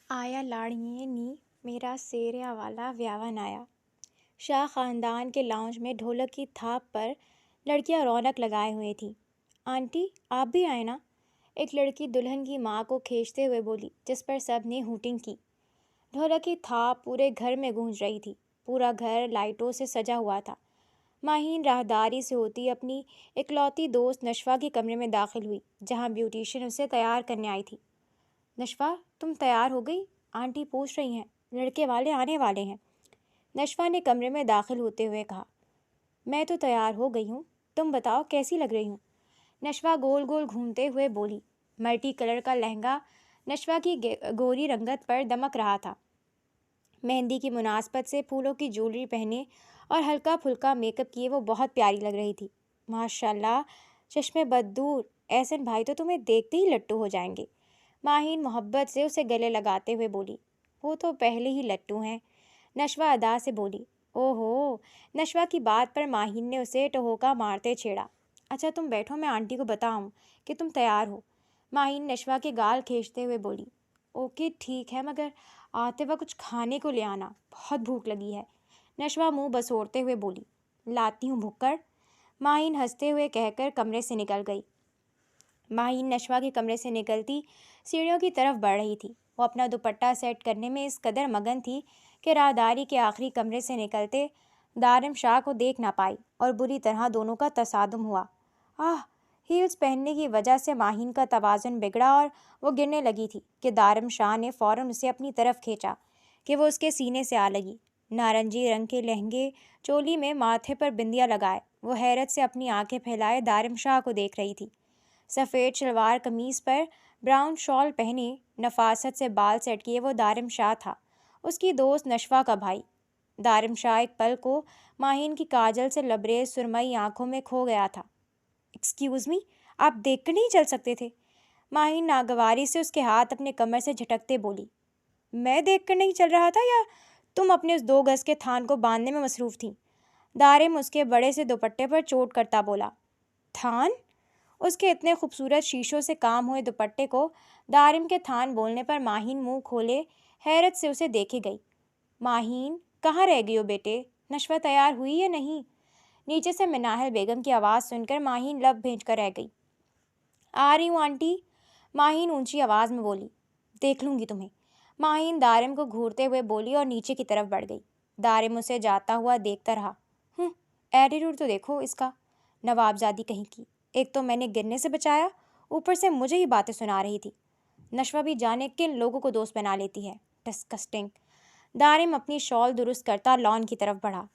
آیا لاڑیے نی میرا سیریا والا ویاون آیا۔ شاہ خاندان کے لاؤنج میں ڈھولک کی تھاپ پر لڑکیاں رونق لگائے ہوئے تھیں۔ آنٹی آپ بھی آئے نا؟ ایک لڑکی دلہن کی ماں کو کھینچتے ہوئے بولی، جس پر سب نے ہوٹنگ کی۔ ڈھولک کی تھاپ پورے گھر میں گونج رہی تھی۔ پورا گھر لائٹوں سے سجا ہوا تھا۔ ماہین راہداری سے ہوتی اپنی اکلوتی دوست نشوا کے کمرے میں داخل ہوئی، جہاں بیوٹیشین اسے تیار کرنے آئی تھی۔ نشوا تم تیار ہو گئی؟ آنٹی پوچھ رہی ہیں، لڑکے والے آنے والے ہیں۔ نشوا نے کمرے میں داخل ہوتے ہوئے کہا، میں تو تیار ہو گئی ہوں، تم بتاؤ کیسی لگ رہی ہوں؟ نشوا گول گول گھومتے ہوئے بولی۔ ملٹی کلر کا لہنگا نشوا کی گوری رنگت پر دمک رہا تھا۔ مہندی کی مناسبت سے پھولوں کی جویلری پہنے اور ہلکا پھلکا میک اپ کیے وہ بہت پیاری لگ رہی تھی۔ ماشاء اللہ، چشمے بد دور، احسن بھائی تو تمہیں دیکھتے ہی لٹو ہو جائیں گے۔ ماہین محبت سے اسے گلے لگاتے ہوئے بولی۔ وہ تو پہلے ہی لٹو ہیں، نشوا ادا سے بولی۔ او ہو، نشوا کی بات پر ماہین نے اسے ٹہوکا مارتے چھیڑا۔ اچھا تم بیٹھو، میں آنٹی کو بتاؤں کہ تم تیار ہو۔ ماہین نشوا کے گال کھینچتے ہوئے بولی۔ اوکے ٹھیک ہے، مگر آتے وقت کچھ کھانے کو لے آنا، بہت بھوک لگی ہے۔ نشوا منہ بسوڑتے ہوئے بولی۔ لاتی ہوں بھکڑ، ماہین ہنستے ہوئے کہہ کر کمرے سے نکل گئی۔ ماہین نشوا کے کمرے سے نکلتی سیڑھیوں کی طرف بڑھ رہی تھی۔ وہ اپنا دوپٹہ سیٹ کرنے میں اس قدر مگن تھی کہ راہداری کے آخری کمرے سے نکلتے دارم شاہ کو دیکھ نہ پائی اور بری طرح دونوں کا تصادم ہوا۔ ہیلز پہننے کی وجہ سے ماہین کا توازن بگڑا اور وہ گرنے لگی تھی کہ دارم شاہ نے فوراً اسے اپنی طرف کھینچا کہ وہ اس کے سینے سے آ لگی۔ نارنجی رنگ کے لہنگے چولی میں ماتھے پر بندیا لگائے وہ حیرت سے اپنی آنکھیں پھیلائے دارم شاہ کو دیکھ رہی تھی۔ سفید شلوار قمیض پر براؤن شال پہنے نفاست سے بال سیٹ کیے وہ دارم شاہ تھا، اس کی دوست نشوا کا بھائی۔ دارم شاہ ایک پل کو ماہین کی کاجل سے لبریز سرمئی آنکھوں میں کھو گیا تھا۔ ایکسکیوز می، آپ دیکھ کر نہیں چل سکتے تھے؟ ماہین ناگواری سے اس کے ہاتھ اپنے کمر سے جھٹکتے بولی۔ میں دیکھ کر نہیں چل رہا تھا یا تم اپنے اس 2 گز کے تھان کو باندھنے میں مصروف تھیں؟ دارم اس کے بڑے سے دوپٹے پر چوٹ کرتا بولا۔ تھان؟ اس کے اتنے خوبصورت شیشوں سے کام ہوئے دوپٹے کو دارم کے تھان بولنے پر ماہین منہ کھولے حیرت سے اسے دیکھے گئی۔ ماہین کہاں رہ گئی ہو بیٹے؟ نشوا تیار ہوئی یا نہیں؟ نیچے سے مناحل بیگم کی آواز سن کر ماہین لب بھیج کر رہ گئی۔ آ رہی ہوں آنٹی، ماہین اونچی آواز میں بولی۔ دیکھ لوں گی تمہیں، ماہین دارم کو گھورتے ہوئے بولی اور نیچے کی طرف بڑھ گئی۔ دارم اسے جاتا ہوا دیکھتا رہا۔ ایٹیٹیوڈ تو دیکھو اس کا، نوابزادی کہیں کی، ایک تو میں نے گرنے سے بچایا، اوپر سے مجھے ہی باتیں سنا رہی تھی۔ نشوا بھی جانے کن لوگوں کو دوست بنا لیتی ہے، ڈسکسٹنگ۔ دارم اپنی شال درست کرتا لان کی طرف بڑھا۔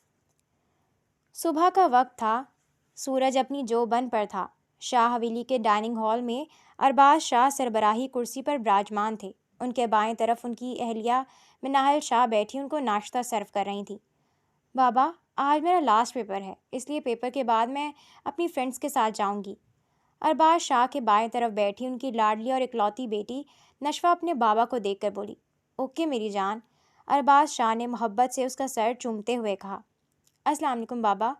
صبح کا وقت تھا، سورج اپنی جو بن پر تھا۔ شاہ حویلی کے ڈائننگ ہال میں ارباز شاہ سربراہی کرسی پر براجمان تھے۔ ان کے بائیں طرف ان کی اہلیہ مناحل شاہ بیٹھی ان کو ناشتہ سرو کر رہی تھیں۔ بابا آج میرا لاسٹ پیپر ہے، اس لیے پیپر کے بعد میں اپنی فرینڈس کے ساتھ جاؤں گی۔ ارباز شاہ کے بائیں طرف بیٹھی ان کی لاڈلی اور اکلوتی بیٹی نشوا اپنے بابا کو دیکھ کر بولی۔ اوکے میری جان، ارباز شاہ نے محبت سے اس کا سر چومتے ہوئے کہا۔ السلام علیکم بابا۔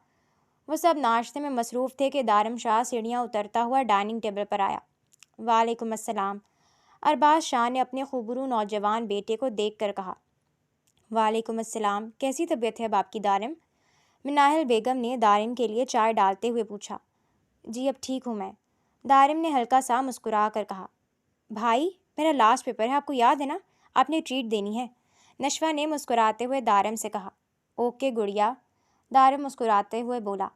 وہ سب ناشتے میں مصروف تھے کہ دارم شاہ سیڑھیاں اترتا ہوا ڈائننگ ٹیبل پر آیا۔ وعلیکم السلام، ارباز شاہ نے اپنے خوبرو نوجوان بیٹے کو دیکھ کر کہا۔ وعلیکم السلام، کیسی طبیعت ہے باپ کی دارم؟ مناحل بیگم نے دارم کے لیے چائے ڈالتے ہوئے پوچھا۔ جی اب ٹھیک ہوں میں، دارم نے ہلکا سا مسکرا کر کہا۔ بھائی میرا لاسٹ پیپر ہے، آپ کو یاد ہے نا، آپ نے ٹریٹ دینی ہے، نشوا نے مسکراتے ہوئے دارم سے کہا۔ اوکے گڑیا، دارم مسکراتے ہوئے بولا۔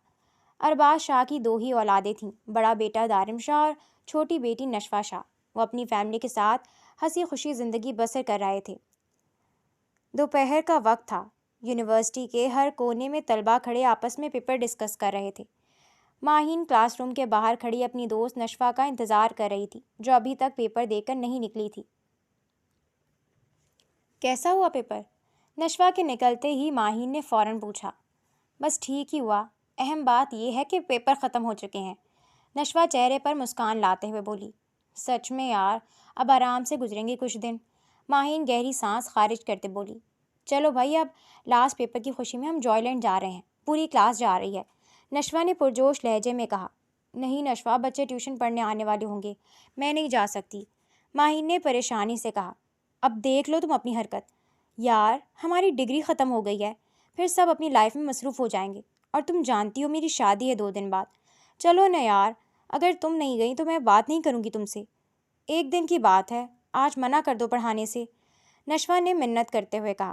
ارباز شاہ کی 2 ہی اولادیں تھیں، بڑا بیٹا دارم شاہ اور چھوٹی بیٹی نشوا شاہ۔ وہ اپنی فیملی کے ساتھ ہنسی خوشی زندگی بسر کر رہے تھے۔ دوپہر کا وقت تھا، یونیورسٹی کے ہر کونے میں طلباء کھڑے آپس میں پیپر ڈسکس کر رہے تھے۔ ماہین کلاس روم کے باہر کھڑی اپنی دوست نشوا کا انتظار کر رہی تھی، جو ابھی تک پیپر دے کر نہیں نکلی تھی۔ کیسا ہوا پیپر؟ نشوا کے نکلتے ہی ماہین نے فوراً پوچھا۔ بس ٹھیک ہی ہوا، اہم بات یہ ہے کہ پیپر ختم ہو چکے ہیں، نشوا چہرے پر مسکان لاتے ہوئے بولی۔ سچ میں یار، اب آرام سے گزریں گے کچھ دن، ماہین گہری سانس خارج کرتے بولی۔ چلو بھائی، اب لاسٹ پیپر کی خوشی میں ہم جوائے لینڈ جا رہے ہیں، پوری کلاس جا رہی ہے، نشوا نے پرجوش لہجے میں کہا۔ نہیں نشوا، بچے ٹیوشن پڑھنے آنے والے ہوں گے، میں نہیں جا سکتی، ماہین نے پریشانی سے کہا۔ اب دیکھ لو تم اپنی حرکت. یار ہماری ڈگری ختم ہو گئی ہے، پھر سب اپنی لائف میں مصروف ہو جائیں گے، اور تم جانتی ہو میری شادی ہے 2 دن بعد. چلو نا یار، اگر تم نہیں گئی تو میں بات نہیں کروں گی تم سے. 1 دن کی بات ہے، آج منع کر دو پڑھانے سے. نشوہ نے منت کرتے ہوئے کہا.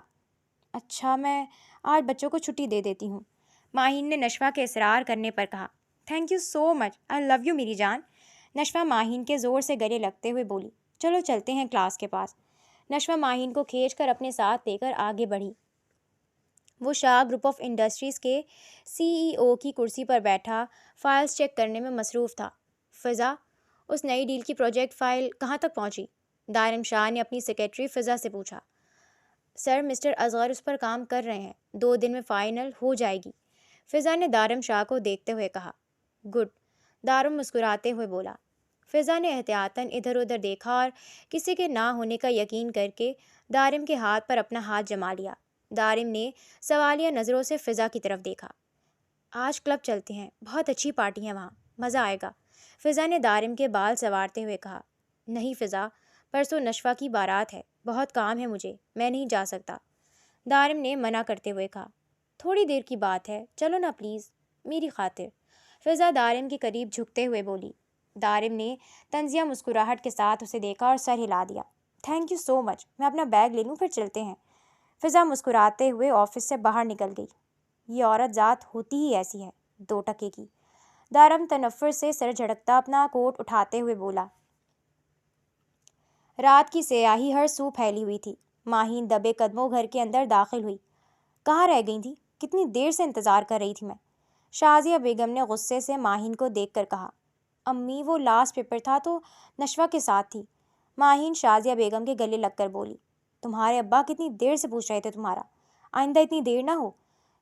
اچھا، میں آج بچوں کو چھٹی دے دیتی ہوں. ماہین نے نشوہ کے اصرار کرنے پر کہا. Thank you so much, I love you میری جان. نشوہ ماہین کے زور سے گلے لگتے ہوئے بولی. چلو چلتے ہیں کلاس کے پاس. نشوہ ماہین کو کھینچ کر اپنے ساتھ لے کر آگے بڑھی. وہ شاہ گروپ آف انڈسٹریز کے CEO کی کرسی پر بیٹھا فائلز چیک کرنے میں مصروف تھا. فضا، اس نئی ڈیل کی پروجیکٹ فائل کہاں تک پہنچی؟ دارم شاہ نے اپنی سیکرٹری فضا سے پوچھا. سر، مسٹر اصغر اس پر کام کر رہے ہیں، 2 دن میں فائنل ہو جائے گی. فضا نے دارم شاہ کو دیکھتے ہوئے کہا. گڈ، دارم مسکراتے ہوئے بولا. فضا نے احتیاطاً ادھر ادھر دیکھا اور کسی کے نہ ہونے کا یقین کر کے دارم کے ہاتھ پر اپنا ہاتھ جما لیا. دارم نے سوالیہ نظروں سے فضا کی طرف دیکھا. آج کلب چلتے ہیں، بہت اچھی پارٹی ہے وہاں، مزہ آئے گا. فضا نے دارم کے بال سنوارتے ہوئے کہا. نہیں فضا، پرسوں نشوہ کی بارات ہے، بہت کام ہے مجھے، میں نہیں جا سکتا. دارم نے منع کرتے ہوئے کہا. تھوڑی دیر کی بات ہے، چلو نا پلیز، میری خاطر. فضا دارم کے قریب جھکتے ہوئے بولی. دارم نے طنزیہ مسکراہٹ کے ساتھ اسے دیکھا اور سر ہلا دیا. تھینک یو سو مچ، میں اپنا بیگ لے لوں پھر چلتے ہیں. فضا مسکراتے ہوئے آفس سے باہر نکل گئی. یہ عورت ذات ہوتی ہی ایسی ہے، 2 ٹکے کی. دارم تنفر سے سر جھڑکتا اپنا کوٹ اٹھاتے ہوئے بولا. رات کی سیاہی ہر سو پھیلی ہوئی تھی. ماہین دبے قدموں گھر کے اندر داخل ہوئی. کہاں رہ گئی تھی؟ کتنی دیر سے انتظار کر رہی تھی میں. شازیہ بیگم نے غصے سے ماہین کو دیکھ کر کہا. امی، وہ لاسٹ پیپر تھا تو نشوہ کے ساتھ تھی. ماہین شازیہ بیگم کے گلے لگ کر بولی. تمہارے ابا کتنی دیر سے پوچھ رہے تھے تمہارا، آئندہ اتنی دیر نہ ہو.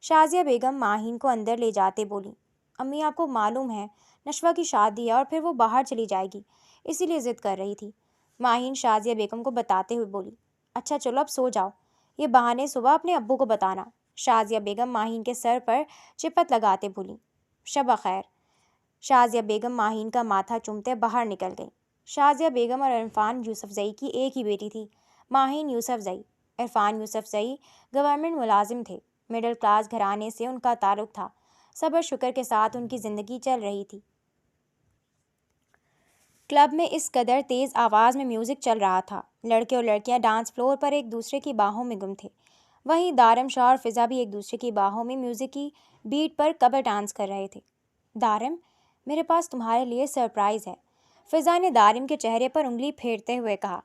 شازیہ بیگم ماہین کو اندر لے جاتے بولی. امی، آپ کو معلوم ہے نشوہ کی شادی ہے اور پھر وہ باہر چلی جائے گی، اسی لیے ضد کر رہی تھی. ماہین شازیہ بیگم کو بتاتے ہوئے بولی. اچھا چلو اب سو جاؤ، یہ بہانے صبح اپنے ابو کو بتانا. شازیہ بیگم ماہین کے سر پر چپت لگاتے بولی. شب خیر. شازیہ بیگم ماہین کا ماتھا چومتے باہر نکل گئی. شازیہ بیگم اور عرفان یوسفزئی کی ایک ہی بیٹی تھی، ماہین یوسفزئی. عرفان یوسفزئی گورنمنٹ ملازم تھے. مڈل کلاس گھرانے سے ان کا تعلق تھا. صبر شکر کے ساتھ ان کی زندگی چل رہی تھی. کلب میں اس قدر تیز آواز میں میوزک چل رہا تھا، لڑکے اور لڑکیاں ڈانس فلور پر ایک دوسرے کی باہوں میں گم تھے. وہیں دارم شاہ اور فضا بھی ایک دوسرے کی باہوں میں میوزک کی بیٹ پر کبر ڈانس کر رہے تھے. دارم، میرے پاس تمہارے لیے سرپرائز ہے، فضا نے دارم کے چہرے پر انگلی پھیرتے ہوئے کہا.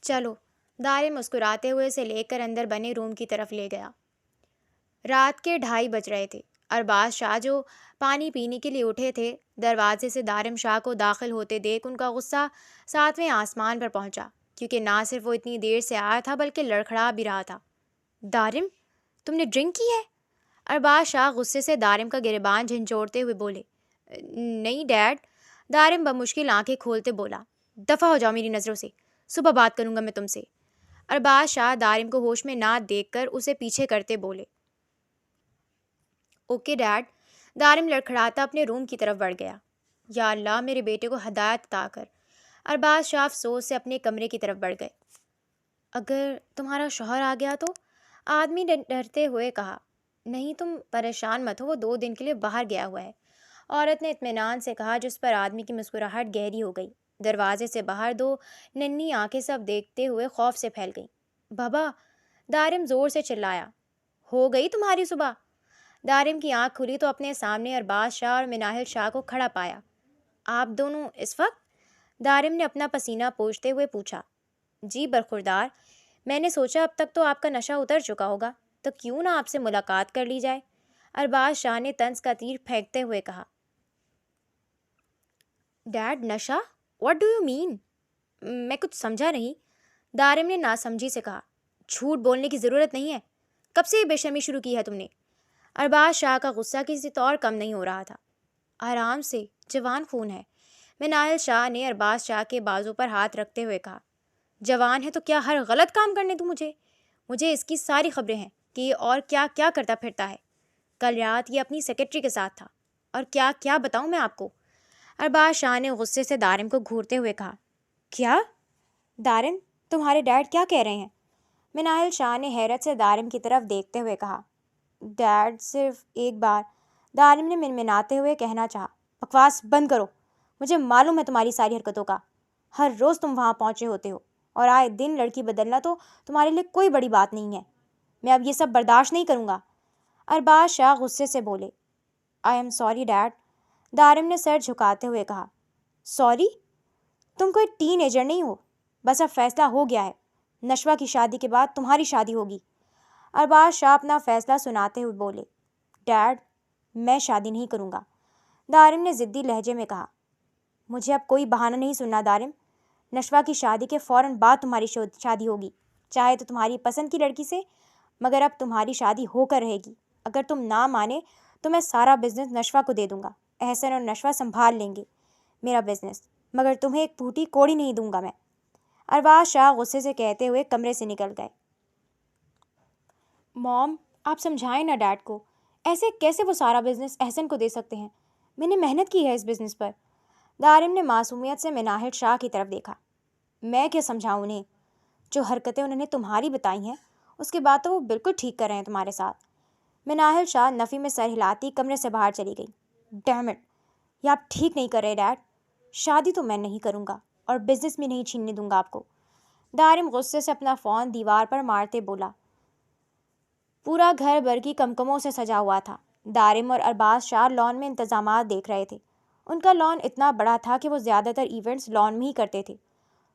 چلو. دارم مسکراتے ہوئے اسے لے کر اندر بنے روم کی طرف لے گیا. رات کے 2:30 بج رہے تھے. ارباز شاہ جو پانی پینے کے لیے اٹھے تھے، دروازے سے دارم شاہ کو داخل ہوتے دیکھ ان کا غصہ 7ویں آسمان پر پہنچا، کیونکہ نہ صرف وہ اتنی دیر سے آیا تھا بلکہ لڑکھڑا بھی رہا تھا. دارم، تم نے ڈرنک کی ہے؟ ارباز شاہ غصے سے دارم کا گریبان جھنجھوڑتے ہوئے بولے. نہیں ڈیڈ. دارم بمشکل آنکھیں کھولتے بولا. دفع ہو جاؤ میری نظروں سے، صبح بات کروں گا میں تم سے. ارباز شاہ دارم کو ہوش میں نہ دیکھ کر اسے پیچھے کرتے بولے. Okay dad. دارم لڑکھڑاتا اپنے روم کی طرف بڑھ گیا. یا اللہ، میرے بیٹے کو ہدایت عطا کر. ارباز شاہ افسوس سے اپنے کمرے کی طرف بڑھ گئے. اگر تمہارا شوہر آ گیا تو؟ آدمی ڈرتے ہوئے کہا. نہیں، تم پریشان مت ہو، وہ 2 دن کے لیے باہر گیا ہوا ہے، عورت نے اطمینان سے کہا، جس پر آدمی کی مسکراہٹ گہری ہو گئی. دروازے سے باہر 2 ننھی آنکھیں سب دیکھتے ہوئے خوف سے پھیل گئیں. بابا. دارم زور سے چلایا. ہو گئی تمہاری صبح؟ دارم کی آنکھ کھلی تو اپنے سامنے ارباز شاہ اور مناہل شاہ کو کھڑا پایا. آپ دونوں اس وقت؟ دارم نے اپنا پسینہ پوچھتے ہوئے پوچھا. جی برخوردار، میں نے سوچا اب تک تو آپ کا نشہ اتر چکا ہوگا، تو کیوں نہ آپ سے ملاقات کر لی جائے. ارباز شاہ نے طنز کا تیر پھینکتے ہوئے کہا. ڈیڈ، نشہ؟ What do you mean? میں کچھ سمجھا نہیں. دارم نے ناسمجھی سے کہا. جھوٹ بولنے کی ضرورت نہیں ہے، کب سے یہ بے شرمی شروع کی ہے تم نے؟ ارباز شاہ کا غصہ کسی طور کم نہیں ہو رہا تھا. آرام سے، جوان خون ہے. مناہل شاہ نے ارباز شاہ کے بازو پر ہاتھ رکھتے ہوئے کہا. جوان ہے تو کیا ہر غلط کام کرنے دوں مجھے اس کی ساری خبریں ہیں کہ یہ اور کیا کیا کرتا پھرتا ہے. کل رات یہ اپنی سیکرٹری کے ساتھ تھا، اور کیا کیا بتاؤں میں آپ کو. ارباز شاہ نے غصے سے دارم کو گھورتے ہوئے کہا. کیا؟ دارم، تمہارے ڈیڈ کیا کہہ رہے ہیں؟ مناہل شاہ نے حیرت سے دارم کی طرف دیکھتے ہوئے کہا۔ ڈیڈ صرف ایک بار، دارم نے منمناتے ہوئے کہنا چاہا۔ بکواس بند کرو، مجھے معلوم ہے تمہاری ساری حرکتوں کا۔ ہر روز تم وہاں پہنچے ہوتے ہو اور آئے دن لڑکی بدلنا تو تمہارے لیے کوئی بڑی بات نہیں ہے۔ میں اب یہ سب برداشت نہیں کروں گا۔ ارباز شاہ غصے سے بولے۔ آئی ایم سوری ڈیڈ، دارم نے سر جھکاتے ہوئے کہا۔ سوری؟ تم کوئی ٹین ایجر نہیں ہو، بس اب فیصلہ ہو گیا ہے، نشوہ کی شادی کے بعد تمہاری شادی ہوگی۔ ارباز شاہ اپنا فیصلہ سناتے ہوئے بولے۔ ڈیڈ، میں شادی نہیں کروں گا، دارم نے ضدی لہجے میں کہا۔ مجھے اب کوئی بہانہ نہیں سننا دارم، نشوہ کی شادی کے فوراً بعد تمہاری شادی ہوگی، چاہے تو تمہاری پسند کی لڑکی سے، مگر اب تمہاری شادی ہو کر رہے گی۔ اگر تم نہ مانے تو میں سارا بزنس نشوہ کو دے دوں گا، احسن اور نشوہ سنبھال لیں گے میرا بزنس، مگر تمہیں ایک پھوٹی کوڑی نہیں دوں گا میں۔ ارباز شاہ غصے سے کہتے ہوئے کمرے سے نکل گئے۔ موم، آپ سمجھائیں نا ڈیڈ کو، ایسے کیسے وہ سارا بزنس احسن کو دے سکتے ہیں؟ میں نے محنت کی ہے اس بزنس پر۔ دارم نے معصومیت سے مناہل شاہ کی طرف دیکھا۔ میں کیا سمجھاؤں انہیں؟ جو حرکتیں انہوں نے تمہاری بتائی ہیں اس کے بعد تو وہ بالکل ٹھیک کر رہے ہیں تمہارے ساتھ۔ مناہل شاہ نفی میں سر ہلاتی کمرے سے باہر چلی گئی۔ ڈیم اٹ، یہ آپ ٹھیک نہیں کر رہے ڈیڈ، شادی تو میں نہیں کروں گا اور بزنس بھی نہیں چھیننے دوں گا آپ کو۔ دارم غصے سے اپنا فون دیوار پر مارتے بولا۔ پورا گھر برقی کمکموں سے سجا ہوا تھا۔ دارم اور ارباز شاہ لان میں انتظامات دیکھ رہے تھے۔ ان کا لان اتنا بڑا تھا کہ وہ زیادہ تر ایونٹس لان میں ہی کرتے تھے۔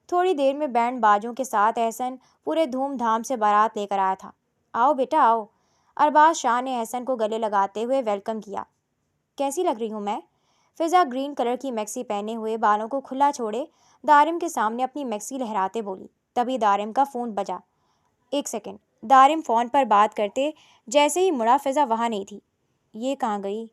تھوڑی دیر میں بینڈ باجوں کے ساتھ احسن پورے دھوم دھام سے بارات لے کر آیا تھا۔ آؤ بیٹا آؤ، ارباز شاہ نے احسن کو گلے لگاتے ہوئے ویلکم کیا۔ کیسی لگ رہی ہوں میں؟ فضا گرین کلر کی میکسی پہنے ہوئے بالوں کو کھلا چھوڑے دارم کے سامنے اپنی میکسی لہراتے بولی۔ تبھی دارم کا فون بجا۔ ایک سیکنڈ، دارم فون پر بات کرتے جیسے ہی مڑا، فضا وہاں نہیں تھی۔ یہ کہاں گئی؟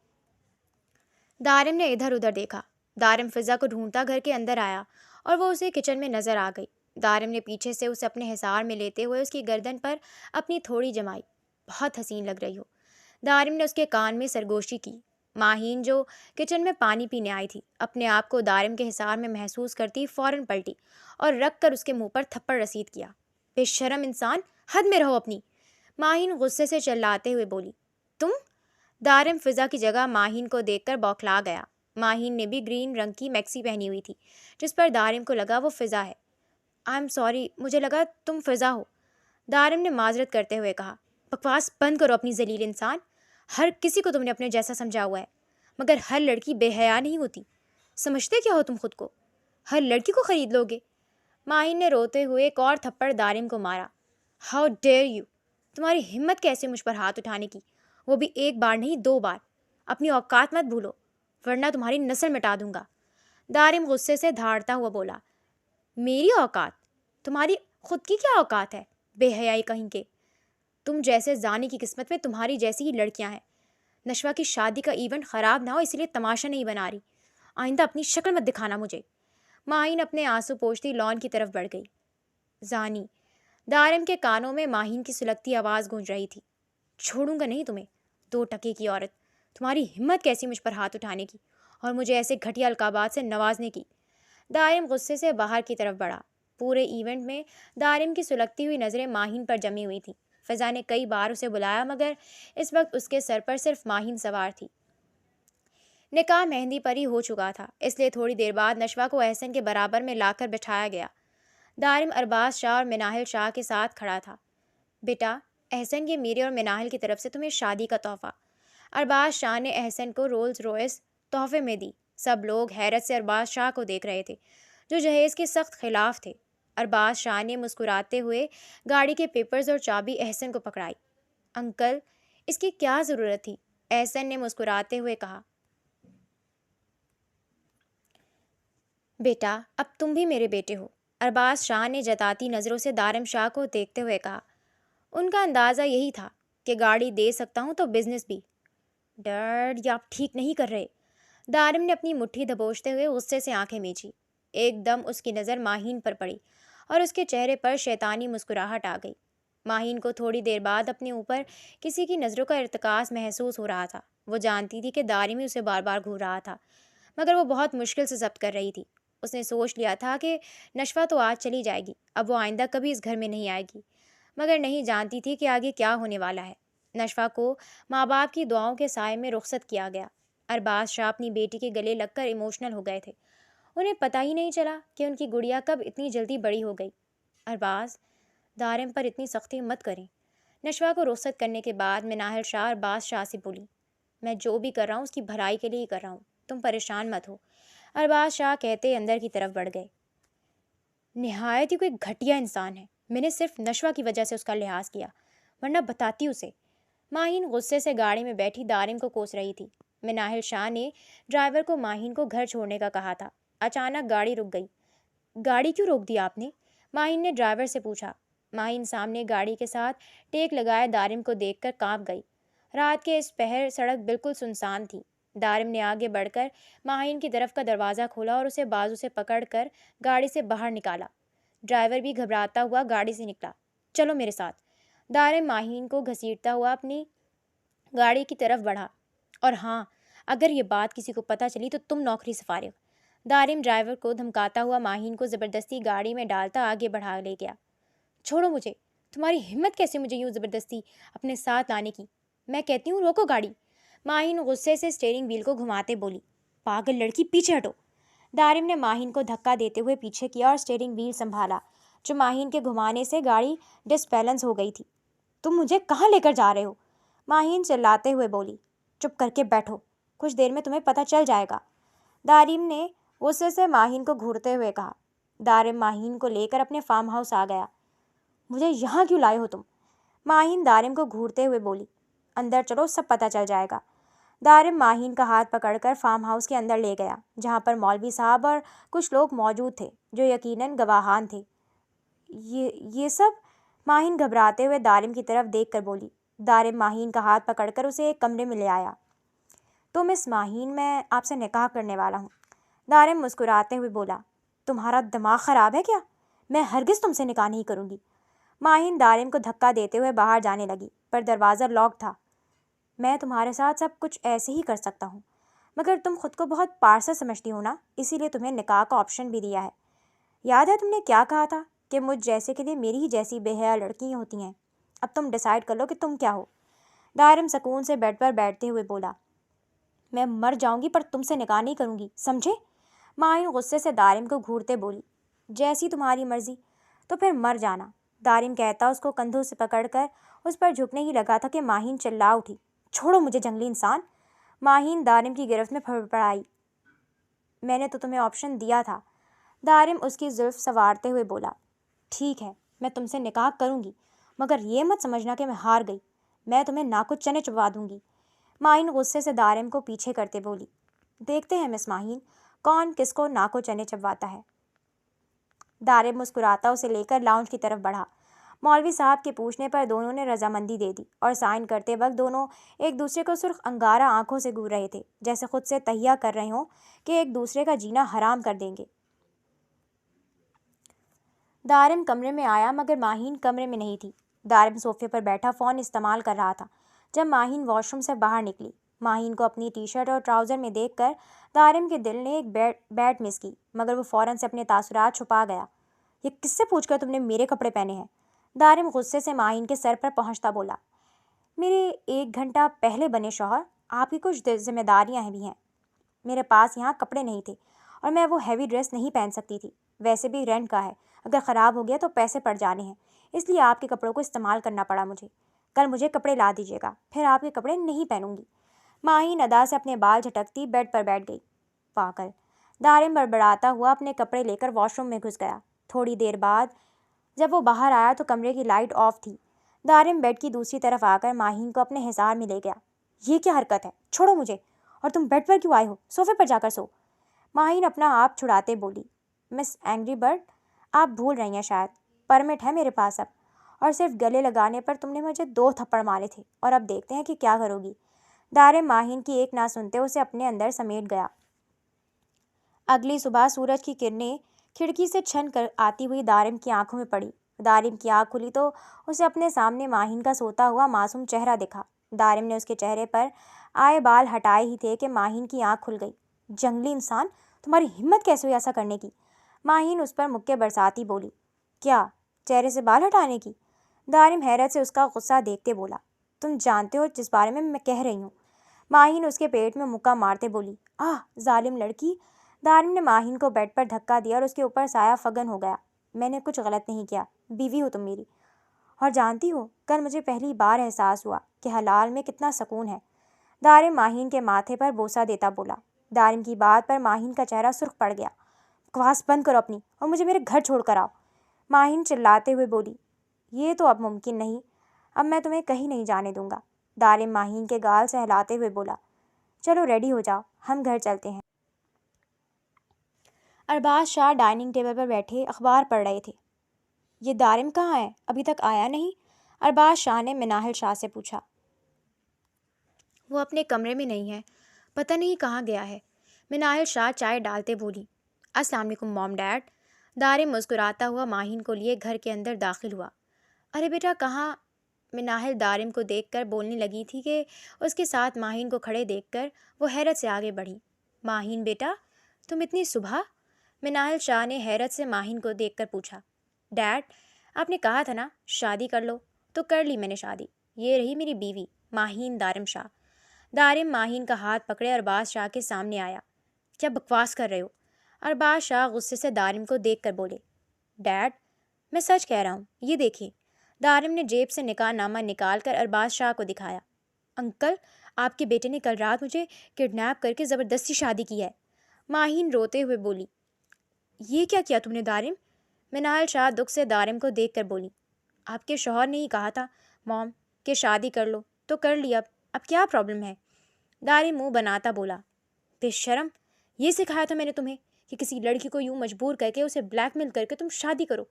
دارم نے ادھر ادھر دیکھا۔ دارم فضا کو ڈھونڈتا گھر کے اندر آیا اور وہ اسے کچن میں نظر آ گئی۔ دارم نے پیچھے سے اسے اپنے حصار میں لیتے ہوئے اس کی گردن پر اپنی تھوڑی جمائی۔ بہت حسین لگ رہی ہو۔ دارم نے اس کے کان میں سرگوشی کی۔ ماہین جو کچن میں پانی پینے آئی تھی، اپنے آپ کو دارم کے حصار میں محسوس کرتی فوراً پلٹی اور رکھ کر اس کے منہ پر تھپڑ رسید کیا۔ بے شرم انسان، حد میں رہو اپنی، ماہین غصے سے چلاتے ہوئے بولی۔ تم؟ دارم فضا کی جگہ ماہین کو دیکھ کر بوکھلا گیا۔ ماہین نے بھی گرین رنگ کی میکسی پہنی ہوئی تھی جس پر دارم کو لگا وہ فضا ہے۔ آئی ایم سوری، مجھے لگا تم فضا ہو، دارم نے معذرت کرتے ہوئے کہا۔ بکواس بند کرو اپنی ذلیل انسان، ہر کسی کو تم نے اپنے جیسا سمجھا ہوا ہے، مگر ہر لڑکی بے حیا نہیں ہوتی۔ سمجھتے کیا ہو تم خود کو؟ ہر لڑکی کو خرید لو گے؟ ماہین نے روتے ہوئے ایک اور تھپڑ دارم کو مارا۔ ہاؤ ڈیئر یو، تمہاری ہمت کیسے مجھ پر ہاتھ اٹھانے کی، وہ بھی ایک بار نہیں 2 بار۔ اپنی اوقات مت بھولو ورنہ تمہاری نسل مٹا دوں گا، دارم غصے سے دھاڑتا ہوا بولا۔ میری اوقات؟ تمہاری خود کی کیا اوقات ہے، بے حیائی کہیں کے؟ تم جیسے زانی کی قسمت میں تمہاری جیسی ہی لڑکیاں ہیں۔ نشوہ کی شادی کا ایونٹ خراب نہ ہو اسی لیے تماشا نہیں بنا رہی، آئندہ اپنی شکل مت دکھانا مجھے۔ ماہین اپنے آنسو پوچھتی لان کی طرف بڑھ گئی۔ زانی، دارم کے کانوں میں ماہین کی سلگتی آواز گونج رہی تھی۔ چھوڑوں گا نہیں تمہیں، 2 ٹکے کی عورت، تمہاری ہمت کیسی مجھ پر ہاتھ اٹھانے کی اور مجھے ایسے گھٹیا القابات سے نوازنے کی۔ دارم غصے سے باہر کی طرف بڑھا۔ پورے ایونٹ میں دارم کی سلگتی ہوئی نظریں ماہین پر جمی ہوئی تھیں۔ فضا نے کئی بار اسے بلایا مگر اس وقت اس کے سر پر صرف ماہین سوار تھی۔ نکاح مہندی پر ہی ہو چکا تھا، اس لیے تھوڑی دیر بعد نشوہ کو احسن کے برابر میں لا کر بٹھایا گیا۔ دارم ارباز شاہ اور مناہل شاہ کے ساتھ کھڑا تھا۔ بیٹا، احسن یہ میرے اور مناہل کی طرف سے تمہیں شادی کا تحفہ۔ ارباز شاہ نے احسن کو رولز روئس تحفے میں دی۔ سب لوگ حیرت سے ارباز شاہ کو دیکھ رہے تھے جو جہیز کے سخت خلاف تھے۔ ارباز شاہ نے مسکراتے ہوئے گاڑی کے پیپرز اور چابی احسن کو پکڑائی۔ انکل، اس کی کیا ضرورت تھی؟ احسن نے مسکراتے ہوئے کہا۔ بیٹا، اب تم بھی میرے بیٹے ہو، ارباز شاہ نے جتاتی نظروں سے دارم شاہ کو دیکھتے ہوئے کہا۔ ان کا اندازہ یہی تھا کہ گاڑی دے سکتا ہوں تو بزنس بھی۔ ڈیڈ، یہ آپ ٹھیک نہیں کر رہے، دارم نے اپنی مٹھی دبوچتے ہوئے غصے سے آنکھیں میچی۔ ایک دم اس کی نظر ماہین پر پڑی اور اس کے چہرے پر شیطانی مسکراہٹ آ گئی۔ ماہین کو تھوڑی دیر بعد اپنے اوپر کسی کی نظروں کا ارتکاز محسوس ہو رہا تھا۔ وہ جانتی تھی کہ دارم ہی اسے بار بار گھور رہا تھا مگر وہ بہت مشکل سے ضبط کر رہی تھی۔ اس نے سوچ لیا تھا کہ نشوہ تو آج چلی جائے گی، اب وہ آئندہ کبھی اس گھر میں نہیں آئے گی، مگر نہیں جانتی تھی کہ آگے کیا ہونے والا ہے۔ نشوہ کو ماں باپ کی دعاؤں کے سائے میں رخصت کیا گیا۔ ارباز شاہ اپنی بیٹی کے گلے لگ کر ایموشنل ہو گئے تھے۔ انہیں پتہ ہی نہیں چلا کہ ان کی گڑیا کب اتنی جلدی بڑی ہو گئی۔ ارباز، دارم پر اتنی سختی مت کریں۔ نشوہ کو رخصت کرنے کے بعد مناہل شاہ ارباز شاہ سے بولی، میں جو بھی کر رہا ہوں اس کی بھلائی کے لیے ہی کر رہا ہوں، تم پریشان مت ہو۔ ارباز شاہ کہتے اندر کی طرف بڑھ گئے، نہایت ہی کوئی گھٹیا انسان ہے، میں نے صرف نشوہ کی وجہ سے اس کا لحاظ کیا، ورنہ بتاتی اسے۔ ماہین غصے سے گاڑی میں بیٹھی دارم کو کوس رہی تھی۔ مناہل شاہ نے ڈرائیور کو ماہین کو گھر چھوڑنے کا کہا تھا۔ اچانک گاڑی رک گئی۔ گاڑی کیوں روک دی آپ نے؟ ماہین نے ڈرائیور سے پوچھا۔ ماہین سامنے گاڑی کے ساتھ ٹیک لگائے دارم کو دیکھ کر کانپ گئی۔ رات کے اس پہر سڑک بالکل سنسان تھی۔ دارم نے آگے بڑھ کر ماہین کی طرف کا دروازہ کھولا اور اسے بازو سے پکڑ کر گاڑی سے باہر نکالا۔ ڈرائیور بھی گھبراتا ہوا گاڑی سے نکلا۔ چلو میرے ساتھ۔ دارم ماہین کو گھسیٹتا ہوا اپنی گاڑی کی طرف بڑھا۔ اور ہاں، اگر یہ بات کسی کو پتہ چلی تو تم نوکری سے فارغ۔ دارم ڈرائیور کو دھمکاتا ہوا ماہین کو زبردستی گاڑی میں ڈالتا آگے بڑھا لے گیا۔ چھوڑو مجھے، تمہاری ہمت کیسے مجھے یوں زبردستی اپنے ساتھ لانے کی؟ میں کہتی ہوں روکو گاڑی۔ ماہین غصے سے اسٹیئرنگ وہیل کو گھماتے بولی، پاگل لڑکی پیچھے ہٹو۔ دارم نے ماہین کو دھکا دیتے ہوئے پیچھے کیا اور اسٹیئرنگ وہیل سنبھالا، جو ماہین کے گھمانے سے گاڑی ڈس بیلنس ہو گئی تھی۔ تم مجھے کہاں لے کر جا رہے ہو؟ ماہین چلاتے ہوئے بولی۔ چپ کر کے بیٹھو، کچھ دیر میں تمہیں پتہ چل جائے گا، دارم نے غصے سے ماہین کو گھورتے ہوئے کہا۔ دارم ماہین کو لے کر اپنے فارم ہاؤس آ گیا۔ مجھے یہاں کیوں لائے ہو تم؟ ماہین دارم کو گھورتے ہوئے بولی۔ اندر چلو، سب پتہ چل جائے گا۔ دارم ماہین کا ہاتھ پکڑ کر فارم ہاؤس کے اندر لے گیا، جہاں پر مولوی صاحب اور کچھ لوگ موجود تھے جو یقیناً گواہان تھے۔ یہ سب؟ ماہین گھبراتے ہوئے دارم کی طرف دیکھ کر بولی۔ دارم ماہین کا ہاتھ پکڑ کر اسے ایک کمرے میں لے آیا۔ تو مس ماہین، میں آپ سے نکاح کرنے والا ہوں۔ دارم مسکراتے ہوئے بولا۔ تمہارا دماغ خراب ہے کیا؟ میں ہرگز تم سے نکاح نہیں کروں گی۔ ماہین دارم کو دھکا دیتے ہوئے باہر جانے لگی، پر دروازہ لاک تھا۔ میں تمہارے ساتھ سب کچھ ایسے ہی کر سکتا ہوں، مگر تم خود کو بہت پارسا سمجھتی ہو نا، اسی لیے تمہیں نکاح کا آپشن بھی دیا ہے۔ یاد ہے تم نے کیا کہا تھا کہ مجھ جیسے کے لیے میری ہی جیسی بے حیا لڑکی ہوتی ہیں؟ اب تم ڈیسائیڈ کر لو کہ تم کیا ہو۔ دارم سکون سے بیڈ پر بیٹھتے ہوئے بولا۔ میں مر جاؤں گی پر تم سے نکاح نہیں کروں گی، سمجھے؟ ماہین غصے سے دارم کو گھورتے بولی۔ جیسی تمہاری مرضی، تو پھر مر جانا، دارم کہتا اس کو کندھوں سے پکڑ کر اس پر جھکنے ہی لگا تھا کہ ماہین چلا اٹھی۔ چھوڑو مجھے جنگلی انسان۔ ماہین دارم کی گرفت میں پڑائی۔ میں نے تو تمہیں آپشن دیا تھا۔ دارم اس کی زلف سنوارتے ہوئے بولا۔ ٹھیک ہے، میں تم سے نکاح کروں گی، مگر یہ مت سمجھنا کہ میں ہار گئی، میں تمہیں ناکو چنے چبوا دوں گی۔ ماہین غصے سے دارم کو پیچھے کرتے بولی۔ دیکھتے ہیں مس ماہین، کون کس کو ناکو چنے چبواتا ہے۔ دارم مسکراتا اسے لے کر لاؤنج کی طرف بڑھا۔ مولوی صاحب کے پوچھنے پر دونوں نے رضامندی دے دی، اور سائن کرتے وقت دونوں ایک دوسرے کو سرخ انگارہ آنکھوں سے گور رہے تھے، جیسے خود سے تہیہ کر رہے ہوں کہ ایک دوسرے کا جینا حرام کر دیں گے۔ دارم کمرے میں آیا، مگر ماہین کمرے میں نہیں تھی۔ دارم صوفے پر بیٹھا فون استعمال کر رہا تھا جب ماہین واش روم سے باہر نکلی۔ ماہین کو اپنی ٹی شرٹ اور ٹراؤزر میں دیکھ کر دارم کے دل نے ایک بیٹ مس کی، مگر وہ فوراً سے اپنے تاثرات چھپا گیا۔ یہ کس سے پوچھ کر تم نے میرے کپڑے پہنے ہیں؟ دارم غصے سے ماہین کے سر پر پہنچتا بولا۔ میرے 1 گھنٹہ پہلے بنے شوہر، آپ کی کچھ ذمہ داریاں بھی ہیں۔ میرے پاس یہاں کپڑے نہیں تھے اور میں وہ ہیوی ڈریس نہیں پہن سکتی تھی، ویسے بھی رینٹ کا ہے، اگر خراب ہو گیا تو پیسے پڑ جانے ہیں، اس لیے آپ کے کپڑوں کو استعمال کرنا پڑا مجھے۔ کل مجھے کپڑے لا دیجیے گا، پھر آپ کے کپڑے نہیں پہنوں گی۔ ماہین ادا سے اپنے بال جھٹکتی بیڈ پر بیٹھ گئی۔ پاگل۔ دارم بڑبڑاتا ہوا اپنے کپڑے لے کر واش روم میں گھس گیا۔ تھوڑی دیر بعد جب وہ باہر آیا تو کمرے کی لائٹ آف تھی۔ دارم بیڈ کی دوسری طرف آ کر ماہین کو اپنے حصار میں لے گیا۔ یہ کیا حرکت ہے؟ چھوڑو مجھے، اور تم بیڈ پر کیوں آئے ہو؟ صوفے پر جا کر سو۔ ماہین اپنا آپ چھڑاتے بولی۔ مس اینگری برڈ، آپ بھول رہی ہیں شاید، پرمٹ ہے میرے پاس اب، اور صرف گلے لگانے پر تم نے مجھے 2 تھپڑ مارے تھے، اور اب دیکھتے ہیں کہ کیا کرو گی۔ دارم ماہین کی ایک نہ سنتے اسے اپنے اندر سمیٹ گیا۔ اگلی صبح سورج کی کرنیں کھڑکی سے چھن کر آتی ہوئی دارم کی آنکھوں میں پڑی۔ دارم کی آنکھ کھلی تو اسے اپنے سامنے ماہین کا سوتا ہوا معصوم چہرہ دکھا۔ دارم نے اس کے چہرے پر آئے بال ہٹائے ہی تھے کہ ماہین کی آنکھ کھل گئی۔ جنگلی انسان، تمہاری ہمت کیسے ہوئی ایسا کرنے کی؟ ماہین اس پر مکے برساتی بولی۔ کیا؟ چہرے سے بال ہٹانے کی؟ دارم حیرت سے اس کا غصہ دیکھتے بولا۔ تم جانتے ہو جس بارے میں کہہ رہی ہوں؟ ماہین اس کے پیٹ میں مکہ مارتے بولی۔ آہ ظالم لڑکی! دارم نے ماہین کو بیڈ پر دھکا دیا اور اس کے اوپر سایہ فگن ہو گیا۔ میں نے کچھ غلط نہیں کیا، بیوی ہو تم میری۔ اور جانتی ہو کل مجھے پہلی بار احساس ہوا کہ حلال میں کتنا سکون ہے۔ دارم ماہین کے ماتھے پر بوسہ دیتا بولا۔ دارم کی بات پر ماہین کا چہرہ سرخ پڑ گیا۔ بکواس بند کرو اپنی اور مجھے میرے گھر چھوڑ کر آؤ۔ ماہین چلاتے ہوئے بولی۔ یہ تو اب ممکن نہیں، اب میں تمہیں کہیں نہیں جانے دوں گا۔ دارم ماہین کے گال سے ہلاتے ہوئے بولا۔ چلو ریڈی ہو جاؤ، ہم گھر چلتے ہیں۔ ارباز شاہ ڈائننگ ٹیبل پر بیٹھے اخبار پڑھ رہے تھے۔ یہ دارم کہاں ہے؟ ابھی تک آیا نہیں؟ ارباز شاہ نے مناہل شاہ سے پوچھا۔ وہ اپنے کمرے میں نہیں ہے، پتہ نہیں کہاں گیا ہے۔ مناہل شاہ چائے ڈالتے بولی۔ السلام علیکم موم ڈیڈ۔ دارم مسکراتا ہوا ماہین کو لیے گھر کے اندر داخل ہوا۔ ارے بیٹا کہاں؟ مناہل دارم کو دیکھ کر بولنے لگی تھی کہ اس کے ساتھ ماہین کو کھڑے دیکھ کر وہ حیرت سے آگے بڑھی۔ ماہین بیٹا تم اتنی صبح؟ مناہل شاہ نے حیرت سے ماہین کو دیکھ کر پوچھا۔ ڈیڈ آپ نے کہا تھا نا شادی کر لو، تو کر لی میں نے شادی۔ یہ رہی میری بیوی ماہین دارم شاہ۔ دارم ماہین کا ہاتھ پکڑے ارباز شاہ کے سامنے آیا۔ کیا بکواس کر رہے ہو؟ ارباز شاہ غصے سے دارم کو دیکھ کر بولے۔ ڈیڈ میں سچ کہہ رہا ہوں، یہ دیکھیں۔ دارم نے جیب سے نکاح نامہ نکال کر ارباز شاہ کو دکھایا۔ انکل آپ کے بیٹے نے کل رات مجھے کڈنیپ کر کے زبردستی شادی کی ہے۔ ماہین روتے ہوئے بولی۔ یہ کیا کیا تم نے دارم؟ مناہل شاہ دکھ سے دارم کو دیکھ کر بولی۔ آپ کے شوہر نے ہی کہا تھا موم کہ شادی کر لو، تو کر لی۔ اب کیا پرابلم ہے؟ دارم منہ بناتا بولا۔ بے شرم، یہ سکھایا تھا میں نے تمہیں کہ کسی لڑکی کو یوں مجبور کر کے اسے بلیک میل کر کے تم شادی کرو؟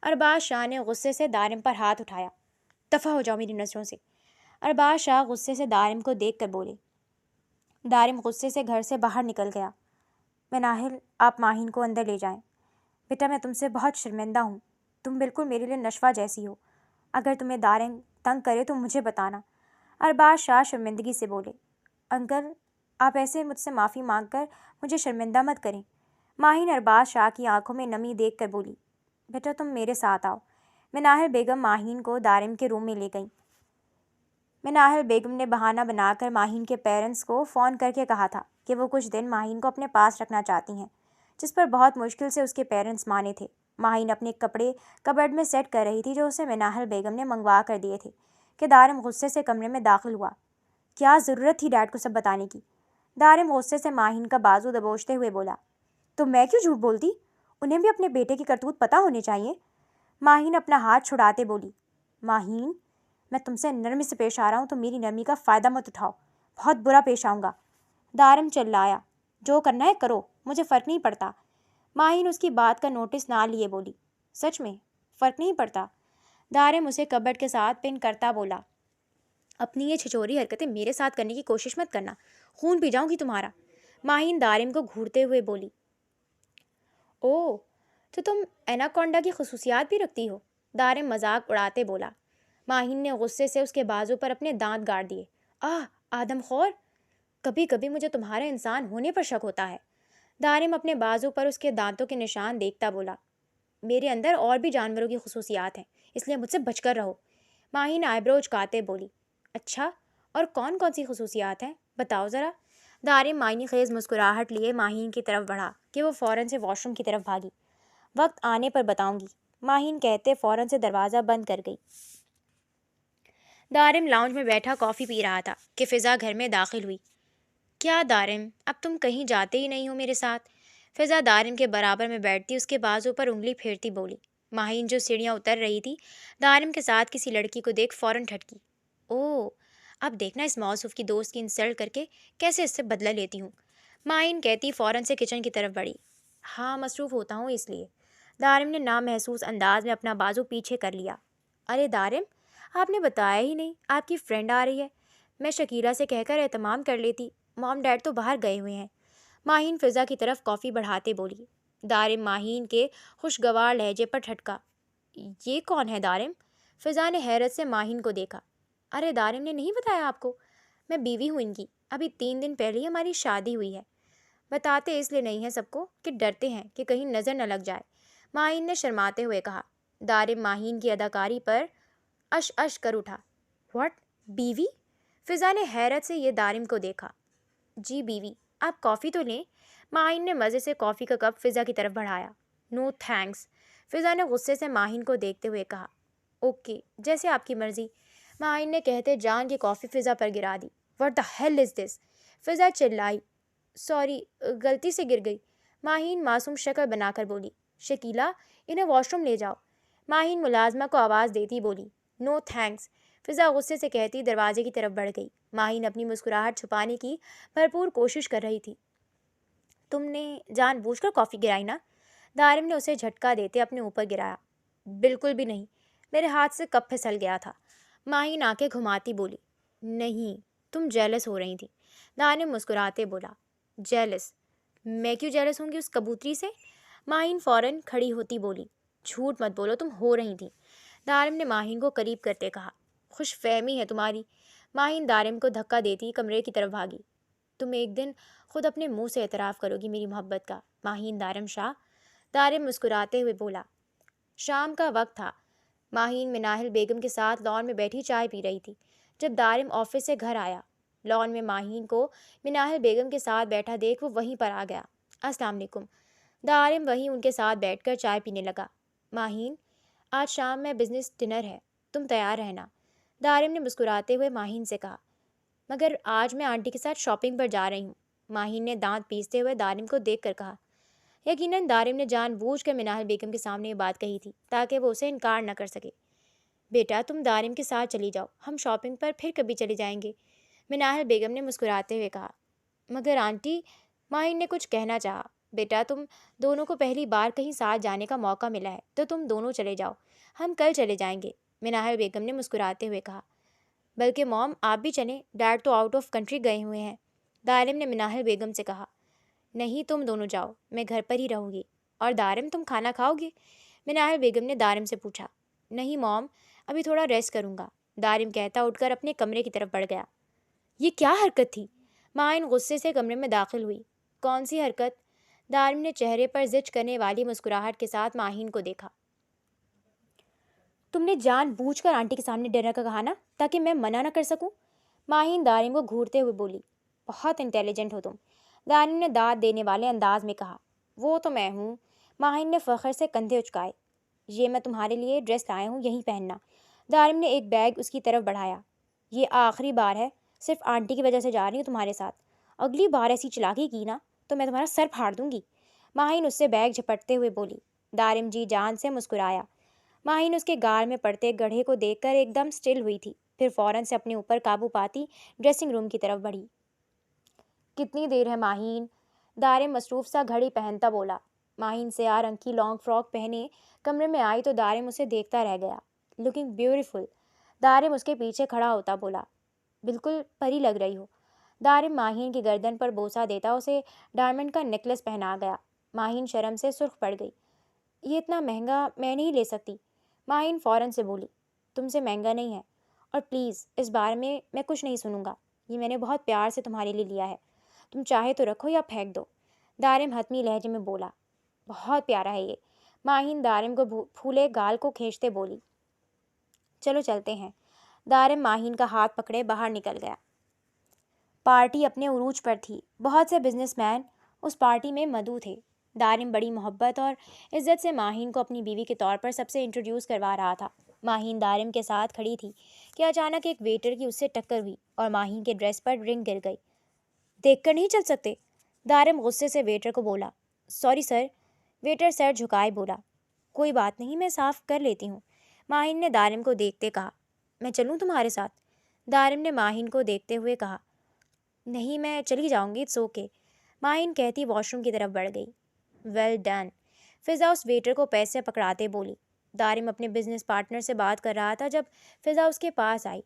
ارباز شاہ نے غصے سے دارم پر ہاتھ اٹھایا۔ دفع ہو جاؤ میری نظروں سے۔ ارباز شاہ غصے سے دارم کو دیکھ کر بولے۔ دارم غصے سے گھر سے باہر نکل گیا۔ مناہل آپ ماہین کو اندر لے جائیں۔ بیٹا میں تم سے بہت شرمندہ ہوں، تم بالکل میرے لیے نشوہ جیسی ہو۔ اگر تمہیں دارم تنگ کرے تو مجھے بتانا۔ ارباز شاہ شرمندگی سے بولے۔ انکل آپ ایسے مجھ سے معافی مانگ کر مجھے شرمندہ مت کریں۔ ماہین ارباز شاہ کی آنکھوں میں نمی دیکھ کر بولی۔ بیٹا تم میرے ساتھ آؤ۔ مناہل بیگم ماہین کو دارم کے روم میں لے گئیں۔ مناہل بیگم نے بہانہ بنا کر ماہین کے پیرنٹس کو فون کر کے کہا تھا کہ وہ کچھ دن ماہین کو اپنے پاس رکھنا چاہتی ہیں، جس پر بہت مشکل سے اس کے پیرنٹس مانے تھے۔ ماہین اپنے کپڑے کبرڈ میں سیٹ کر رہی تھی جو اسے مناہل بیگم نے منگوا کر دیے تھے کہ دارم غصے سے کمرے میں داخل ہوا۔ کیا ضرورت تھی ڈیڈ کو سب بتانے کی؟ دارم غصے سے ماہین کا بازو دبوچتے ہوئے بولا۔ تو میں کیوں جھوٹ بولتی؟ انہیں بھی اپنے بیٹے کی کرتوت پتہ ہونے چاہیے۔ ماہین اپنا ہاتھ چھڑاتے بولی۔ ماہین میں تم سے نرمی سے پیش آ رہا ہوں تو میری نرمی کا فائدہ مت اٹھاؤ، بہت برا پیش آؤں گا۔ دارم چلایا۔ جو کرنا ہے کرو، مجھے فرق نہیں پڑتا۔ ماہین اس کی بات کا نوٹس نہ لیے بولی۔ سچ میں فرق نہیں پڑتا؟ دارم اسے کبرڈ کے ساتھ پن کرتا بولا۔ اپنی یہ چھچوری حرکتیں میرے ساتھ کرنے کی کوشش مت کرنا، خون پی جاؤں گی تمہارا۔ ماہین دارم کو گھورتے ہوئے بولی۔ اوہ تو تم ایناکونڈا کی خصوصیات بھی رکھتی ہو؟ دارم مذاق اڑاتے بولا۔ ماہین نے غصے سے اس کے بازو پر اپنے دانت گاڑ دیے۔ آہ آدم خور، کبھی کبھی مجھے تمہارے انسان ہونے پر شک ہوتا ہے۔ دارم اپنے بازو پر اس کے دانتوں کے نشان دیکھتا بولا۔ میرے اندر اور بھی جانوروں کی خصوصیات ہیں، اس لیے مجھ سے بچ کر رہو۔ ماہین آئی برو اچکاتے بولی۔ اچھا اور کون کون سی خصوصیات ہیں بتاؤ ذرا؟ دارم معنی خیز مسکراہٹ لیے ماہین کی طرف بڑھا کہ وہ فوراً سے واش روم کی طرف بھاگی۔ وقت آنے پر بتاؤں گی، ماہین کہتے فوراً سے دروازہ بند کر گئی۔ دارم لاؤنج میں بیٹھا کافی پی رہا تھا کہ فضا گھر میں داخل ہوئی۔ کیا دارم اب تم کہیں جاتے ہی نہیں ہو میرے ساتھ؟ فضا دارم کے برابر میں بیٹھتی اس کے بازو پر انگلی پھیرتی بولی۔ ماہین جو سیڑھیاں اتر رہی تھی دارم کے ساتھ کسی لڑکی کو دیکھ فوراً ٹھٹکی۔ اوہ اب دیکھنا اس موصوف کی دوست کی انسلٹ کر کے کیسے اس سے بدلہ لیتی ہوں، ماہین کہتی فوراً سے کچن کی طرف بڑھی۔ ہاں مصروف ہوتا ہوں اس لیے۔ دارم نے نامحسوس انداز میں اپنا بازو پیچھے کر لیا۔ ارے دارم آپ نے بتایا ہی نہیں آپ کی فرینڈ آ رہی ہے، میں شکیلا سے کہہ کر اہتمام کر لیتی، موم ڈیڈ تو باہر گئے ہوئے ہیں۔ ماہین فضا کی طرف کافی بڑھاتے بولی۔ دارم ماہین کے خوشگوار لہجے پر ٹھٹکا۔ یہ کون ہے دارم؟ فضا نے حیرت سے ماہین کو دیکھا۔ ارے دارم نے نہیں بتایا آپ کو؟ میں بیوی ہوں ان کی، ابھی 3 دن پہلے ہی ہماری شادی ہوئی ہے۔ بتاتے اس لیے نہیں ہیں سب کو کہ ڈرتے ہیں کہ کہیں نظر نہ لگ جائے، ماہین نے شرماتے ہوئے کہا۔ دارم ماہین کی اداکاری پر اش اش کر اٹھا۔ واٹ؟ بیوی؟ فضا نے حیرت سے یہ دارم کو دیکھا۔ جی بیوی، آپ کافی تو لیں۔ ماہین نے مزے سے کافی کا کپ فضا کی طرف بڑھایا۔ نو تھینکس، فضا نے غصے سے ماہین کو دیکھتے ہوئے کہا۔ اوکے، جیسے آپ کی مرضی، ماہین نے کہتے جان کی کافی فضا پر گرا دی۔ واٹ دا ہیل از دس؟ فضا چلائی۔ سوری، غلطی سے گر گئی، ماہین معصوم شکل بنا کر بولی۔ شکیلا، انہیں واش روم لے جاؤ، ماہین ملازمہ کو آواز دیتی بولی۔ نو تھینکس، فضا غصے سے کہتی دروازے کی طرف بڑھ گئی۔ ماہین اپنی مسکراہٹ چھپانے کی بھرپور کوشش کر رہی تھی۔ تم نے جان بوجھ کر کافی گرائی نا؟ دارم نے اسے جھٹکا دیتے اپنے اوپر گرایا۔ بالکل بھی نہیں، میرے ہاتھ سے کپ پھسل گیا تھا، ماہین آنکھیں گھماتی بولی۔ نہیں، تم جیلس ہو رہی تھی، دارم مسکراتے بولا۔ جیلس؟ میں کیوں جیلس ہوں گی اس کبوتری سے؟ ماہین فوراً کھڑی ہوتی بولی۔ جھوٹ مت بولو، تم ہو رہی تھی، دارم نے ماہین کو قریب کرتے کہا۔ خوش فہمی ہے تمہاری، ماہین دارم کو دھکا دیتی کمرے کی طرف بھاگی۔ تم ایک دن خود اپنے منہ سے اعتراف کرو گی میری محبت کا، ماہین دارم شاہ، دارم مسکراتے ہوئے بولا۔ شام کا وقت تھا، ماہین مناہل بیگم کے ساتھ لان میں بیٹھی چائے پی رہی تھی جب دارم آفس سے گھر آیا۔ لان میں ماہین کو مناہل بیگم کے ساتھ بیٹھا دیکھ وہ وہیں پر آ گیا۔ السلام علیکم۔ دارم وہیں ان کے ساتھ بیٹھ کر چائے پینے لگا۔ ماہین، آج شام میں بزنس ڈنر ہے، تم تیار رہنا، دارم نے مسکراتے ہوئے ماہین سے کہا۔ مگر آج میں آنٹی کے ساتھ شاپنگ پر جا رہی ہوں، ماہین نے دانت پیستے ہوئے دارم کو دیکھ کر کہا۔ یقیناً دارم نے جان بوجھ کر مناہل بیگم کے سامنے یہ بات کہی تھی تاکہ وہ اسے انکار نہ کر سکے۔ بیٹا تم دارم کے ساتھ چلی جاؤ، ہم شاپنگ پر پھر کبھی چلے جائیں گے، مناہل بیگم نے مسکراتے ہوئے کہا۔ مگر آنٹی، ماہین نے کچھ کہنا چاہا۔ بیٹا تم دونوں کو پہلی بار کہیں ساتھ جانے کا موقع ملا ہے تو تم دونوں چلے جاؤ، ہم کل چلے جائیں گے، مناہل بیگم نے مسکراتے ہوئے کہا۔ بلکہ موم آپ بھی چلیں، ڈیڈ تو آؤٹ آف کنٹری گئے ہوئے ہیں، دارم نے مناہل بیگم سے کہا۔ نہیں تم دونوں جاؤ، میں گھر پر ہی رہوں گی۔ اور دارم تم کھانا کھاؤ گے؟ مناہل بیگم نے دارم سے پوچھا۔ نہیں موم، ابھی تھوڑا ریسٹ کروں گا، دارم کہتا اٹھ کر اپنے کمرے کی طرف بڑھ گیا۔ یہ کیا حرکت تھی؟ ماہین غصے سے کمرے میں داخل ہوئی۔ کون سی حرکت؟ دارم نے چہرے پر زچ کرنے والی مسکراہٹ کے ساتھ ماہین کو دیکھا۔ تم نے جان بوجھ کر آنٹی کے سامنے ڈنر کا کہا نا تاکہ میں منع نہ کر سکوں، ماہین دارم کو گھورتے ہوئے بولی۔ بہت انٹیلیجنٹ ہو تم، دارم نے داد دینے والے انداز میں کہا۔ وہ تو میں ہوں، ماہین نے فخر سے کندھے اچکائے۔ یہ میں تمہارے لیے ڈریس لایا ہوں، یہی پہننا، دارم نے ایک بیگ اس کی طرف بڑھایا۔ یہ آخری بار ہے، صرف آنٹی کی وجہ سے جا رہی ہوں تمہارے ساتھ، اگلی بار ایسی چلاکی کی نا تو میں تمہارا سر پھاڑ دوں گی، ماہین اس سے بیگ جھپٹتے ہوئے بولی۔ دارم جی جان سے مسکرایا۔ ماہین اس کے گال میں پڑتے گڑھے کو دیکھ کر ایک دم سٹل ہوئی تھی، پھر فوراً سے اپنے اوپر قابو پاتی ڈریسنگ روم کی طرف بڑھی۔ کتنی دیر ہے ماہین؟ دارم مصروف سا گھڑی پہنتا بولا۔ ماہین سیاہ رنگ کی لانگ فراک پہنے کمرے میں آئی تو دارم اسے دیکھتا رہ گیا۔ لکنگ بیوٹیفل، دارم اس کے پیچھے کھڑا ہوتا بولا۔ بالکل پری لگ رہی ہو، دارم ماہین کی گردن پر بوسہ دیتا اسے ڈائمنڈ کا نیکلس پہنا گیا۔ ماہین شرم سے سرخ پڑ گئی۔ یہ اتنا مہنگا میں نہیں لے سکتی، ماہین فوراً سے بولی۔ تم سے مہنگا نہیں ہے، اور پلیز اس بارے میں کچھ نہیں سنوں گا، یہ میں نے بہت پیار سے تمہارے لیے لیا ہے، تم چاہے تو رکھو یا پھینک دو، دارم حتمی لہجے میں بولا۔ بہت پیارا ہے یہ، ماہین دارم کو پھولے گال کو کھینچتے بولی۔ چلو چلتے ہیں، دارم ماہین کا ہاتھ پکڑے باہر نکل گیا۔ پارٹی اپنے عروج پر تھی، بہت سے بزنس مین اس پارٹی میں مدعو تھے۔ دارم بڑی محبت اور عزت سے ماہین کو اپنی بیوی کے طور پر سب سے انٹروڈیوس کروا رہا تھا۔ ماہین دارم کے ساتھ کھڑی تھی کہ اچانک ایک ویٹر کی اس سے ٹکر ہوئی اور ماہین کے ڈریس پر رنگ گر گئی۔ دیکھ کر نہیں چل سکتے، دارم غصے سے ویٹر کو بولا۔ سوری سر، ویٹر سر جھکائے بولا۔ کوئی بات نہیں، میں صاف کر لیتی ہوں، ماہین نے دارم کو دیکھتے کہا۔ میں چلوں تمہارے ساتھ، دارم نے ماہین کو دیکھتے ہوئے کہا۔ نہیں میں چلی جاؤں گی، اٹس اوکے، ماہین کہتی واش روم کی طرف بڑھ گئی۔ ویل ڈن، فضا اس ویٹر کو پیسے پکڑاتے بولی۔ دارم اپنے بزنس پارٹنر سے بات کر رہا تھا جب فضا اس کے پاس آئی۔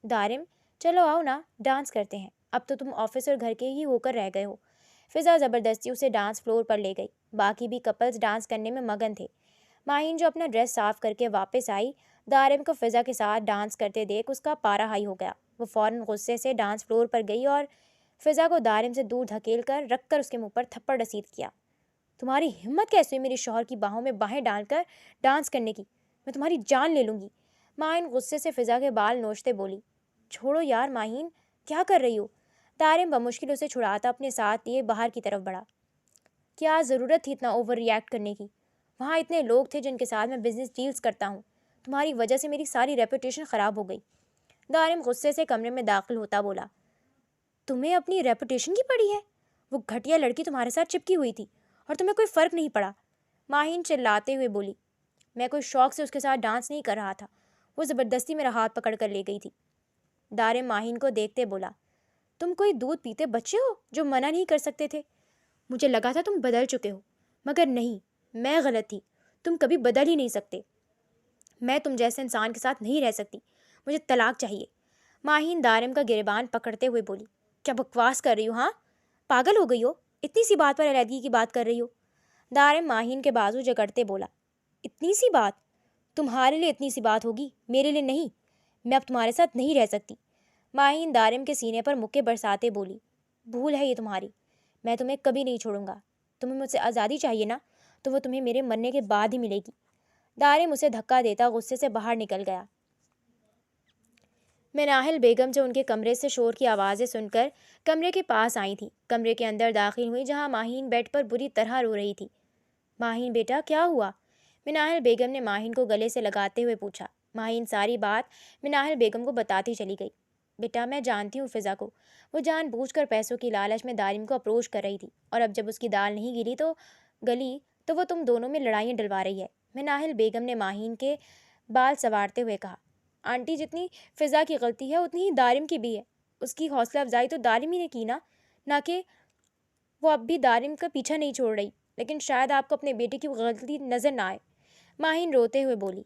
دارم چلو آؤ نا، ڈانس کرتے ہیں، اب تو تم آفس اور گھر کے ہی ہو کر رہ گئے ہو، فضا زبردستی اسے ڈانس فلور پر لے گئی، باقی بھی کپلز ڈانس کرنے میں مگن تھے۔ ماہین جو اپنا ڈریس صاف کر کے واپس آئی، دارم کو فضا کے ساتھ ڈانس کرتے دیکھ اس کا پارا ہائی ہو گیا۔ وہ فوراً غصے سے ڈانس فلور پر گئی اور فضا کو دارم سے دور دھکیل کر رکھ کر اس کے منہ پر تھپڑ رسید کیا۔ تمہاری ہمت کیسے ہوئی میری شوہر کی باہوں میں باہیں ڈال کر ڈانس کرنے کی؟ میں تمہاری جان لے لوں گی۔ ماہین غصے سے فضا کے بال نوچتے بولی۔ چھوڑو یار ماہین، کیا کر رہی ہو؟ دارم بمشکل اسے چھڑاتا اپنے ساتھ لیے باہر کی طرف بڑھا۔ کیا ضرورت تھی اتنا اوور ریئیکٹ کرنے کی؟ وہاں اتنے لوگ تھے جن کے ساتھ میں بزنس ڈیلز کرتا ہوں، تمہاری وجہ سے میری ساری ریپوٹیشن خراب ہو گئی۔ دارم غصے سے کمرے میں داخل ہوتا بولا۔ تمہیں اپنی ریپوٹیشن کی پڑی ہے؟ وہ گھٹیا لڑکی تمہارے ساتھ چپکی ہوئی تھی اور تمہیں کوئی فرق نہیں پڑا۔ ماہین چلاتے ہوئے بولی۔ میں کوئی شوق سے اس کے ساتھ ڈانس نہیں کر رہا تھا، وہ زبردستی میرا ہاتھ پکڑ کر لے گئی تھی۔ دارم ماہین کو دیکھتے بولا۔ تم کوئی دودھ پیتے بچے ہو جو منع نہیں کر سکتے تھے؟ مجھے لگا تھا تم بدل چکے ہو، مگر نہیں، میں غلط تھی، تم کبھی بدل ہی نہیں سکتے۔ میں تم جیسے انسان کے ساتھ نہیں رہ سکتی، مجھے طلاق چاہیے۔ ماہین دارم کا گریبان پکڑتے ہوئے بولی۔ کیا بکواس کر رہی ہو؟ ہاں، پاگل ہو گئی ہو؟ اتنی سی بات پر علیحدگی کی بات کر رہی ہو؟ دارم ماہین کے بازو جکڑتے بولا۔ اتنی سی بات؟ تمہارے لیے اتنی سی بات ہوگی، میرے لیے نہیں۔ میں اب تمہارے ساتھ نہیں رہ سکتی۔ ماہین دارم کے سینے پر مکے برساتے بولی۔ بھول ہے یہ تمہاری، میں تمہیں کبھی نہیں چھوڑوں گا۔ تمہیں مجھ سے آزادی چاہیے نا، تو وہ تمہیں میرے مرنے کے بعد ہی ملے گی۔ دارم اسے دھکا دیتا غصے سے باہر نکل گیا۔ مناہل بیگم جو ان کے کمرے سے شور کی آوازیں سن کر کمرے کے پاس آئی تھی، کمرے کے اندر داخل ہوئی جہاں ماہین بیڈ پر بری طرح رو رہی تھی۔ ماہین بیٹا کیا ہوا؟ مناہل بیگم نے ماہین کو گلے سے لگاتے ہوئے پوچھا۔ ماہین ساری بات مناہل بیگم کو بتاتی چلی گئی۔ بیٹا میں جانتی ہوں فضا کو، وہ جان بوجھ کر پیسوں کی لالچ میں دارم کو اپروچ کر رہی تھی، اور اب جب اس کی دال نہیں گلی تو وہ تم دونوں میں لڑائیاں ڈلوا رہی ہے۔ مناہل بیگم نے ماہین کے بال سنوارتے ہوئے کہا۔ آنٹی جتنی فضا کی غلطی ہے اتنی ہی دارم کی بھی ہے۔ اس کی حوصلہ افزائی تو دارم ہی نے کی نا کہ وہ اب بھی دارم کا پیچھا نہیں چھوڑ رہی، لیکن شاید آپ کو اپنے بیٹے کی غلطی نظر نہ آئے۔ ماہین روتے ہوئے بولی۔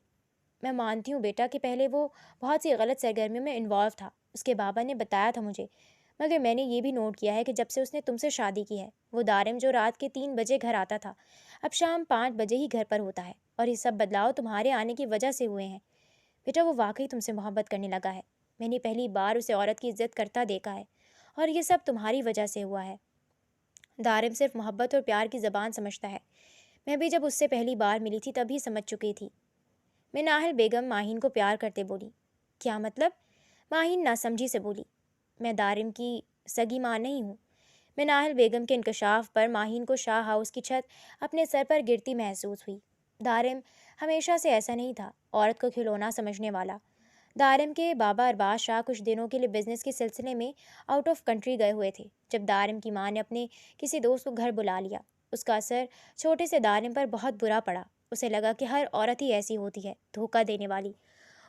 میں مانتی ہوں بیٹا کہ پہلے وہ بہت سی غلط سرگرمیوں میں انوالو تھا، اس کے بابا نے بتایا تھا مجھے، مگر میں نے یہ بھی نوٹ کیا ہے کہ جب سے اس نے تم سے شادی کی ہے، وہ دارم جو رات کے 3 بجے گھر آتا تھا اب شام 5 بجے ہی گھر پر ہوتا ہے، اور یہ سب بدلاؤ تمہارے آنے کی وجہ سے ہوئے ہیں۔ بیٹا وہ واقعی تم سے محبت کرنے لگا ہے، میں نے پہلی بار اسے عورت کی عزت کرتا دیکھا ہے، اور یہ سب تمہاری وجہ سے ہوا ہے۔ دارم صرف محبت اور پیار کی زبان سمجھتا ہے، میں بھی جب اس سے پہلی بار ملی تھی تب ہی سمجھ چکی تھی۔ مناہل بیگم ماہین کو پیار کرتے بولی۔ کیا مطلب؟ ماہین ناسمجھی سے بولی۔ میں دارم کی سگی ماں نہیں ہوں۔ مناہل بیگم کے انکشاف پر ماہین کو شاہ ہاؤس کی چھت اپنے سر پر گرتی محسوس ہوئی۔ دارم ہمیشہ سے ایسا نہیں تھا، عورت کو کھلونا سمجھنے والا۔ دارم کے بابا ارباز شاہ کچھ دنوں کے لیے بزنس کے سلسلے میں آؤٹ آف کنٹری گئے ہوئے تھے۔ جب دارم کی ماں نے اپنے کسی دوست کو گھر بلا لیا، اس کا اثر چھوٹے سے دارم پر بہت برا پڑا۔ اسے لگا کہ ہر عورت ہی ایسی ہوتی ہے، دھوکہ دینے والی۔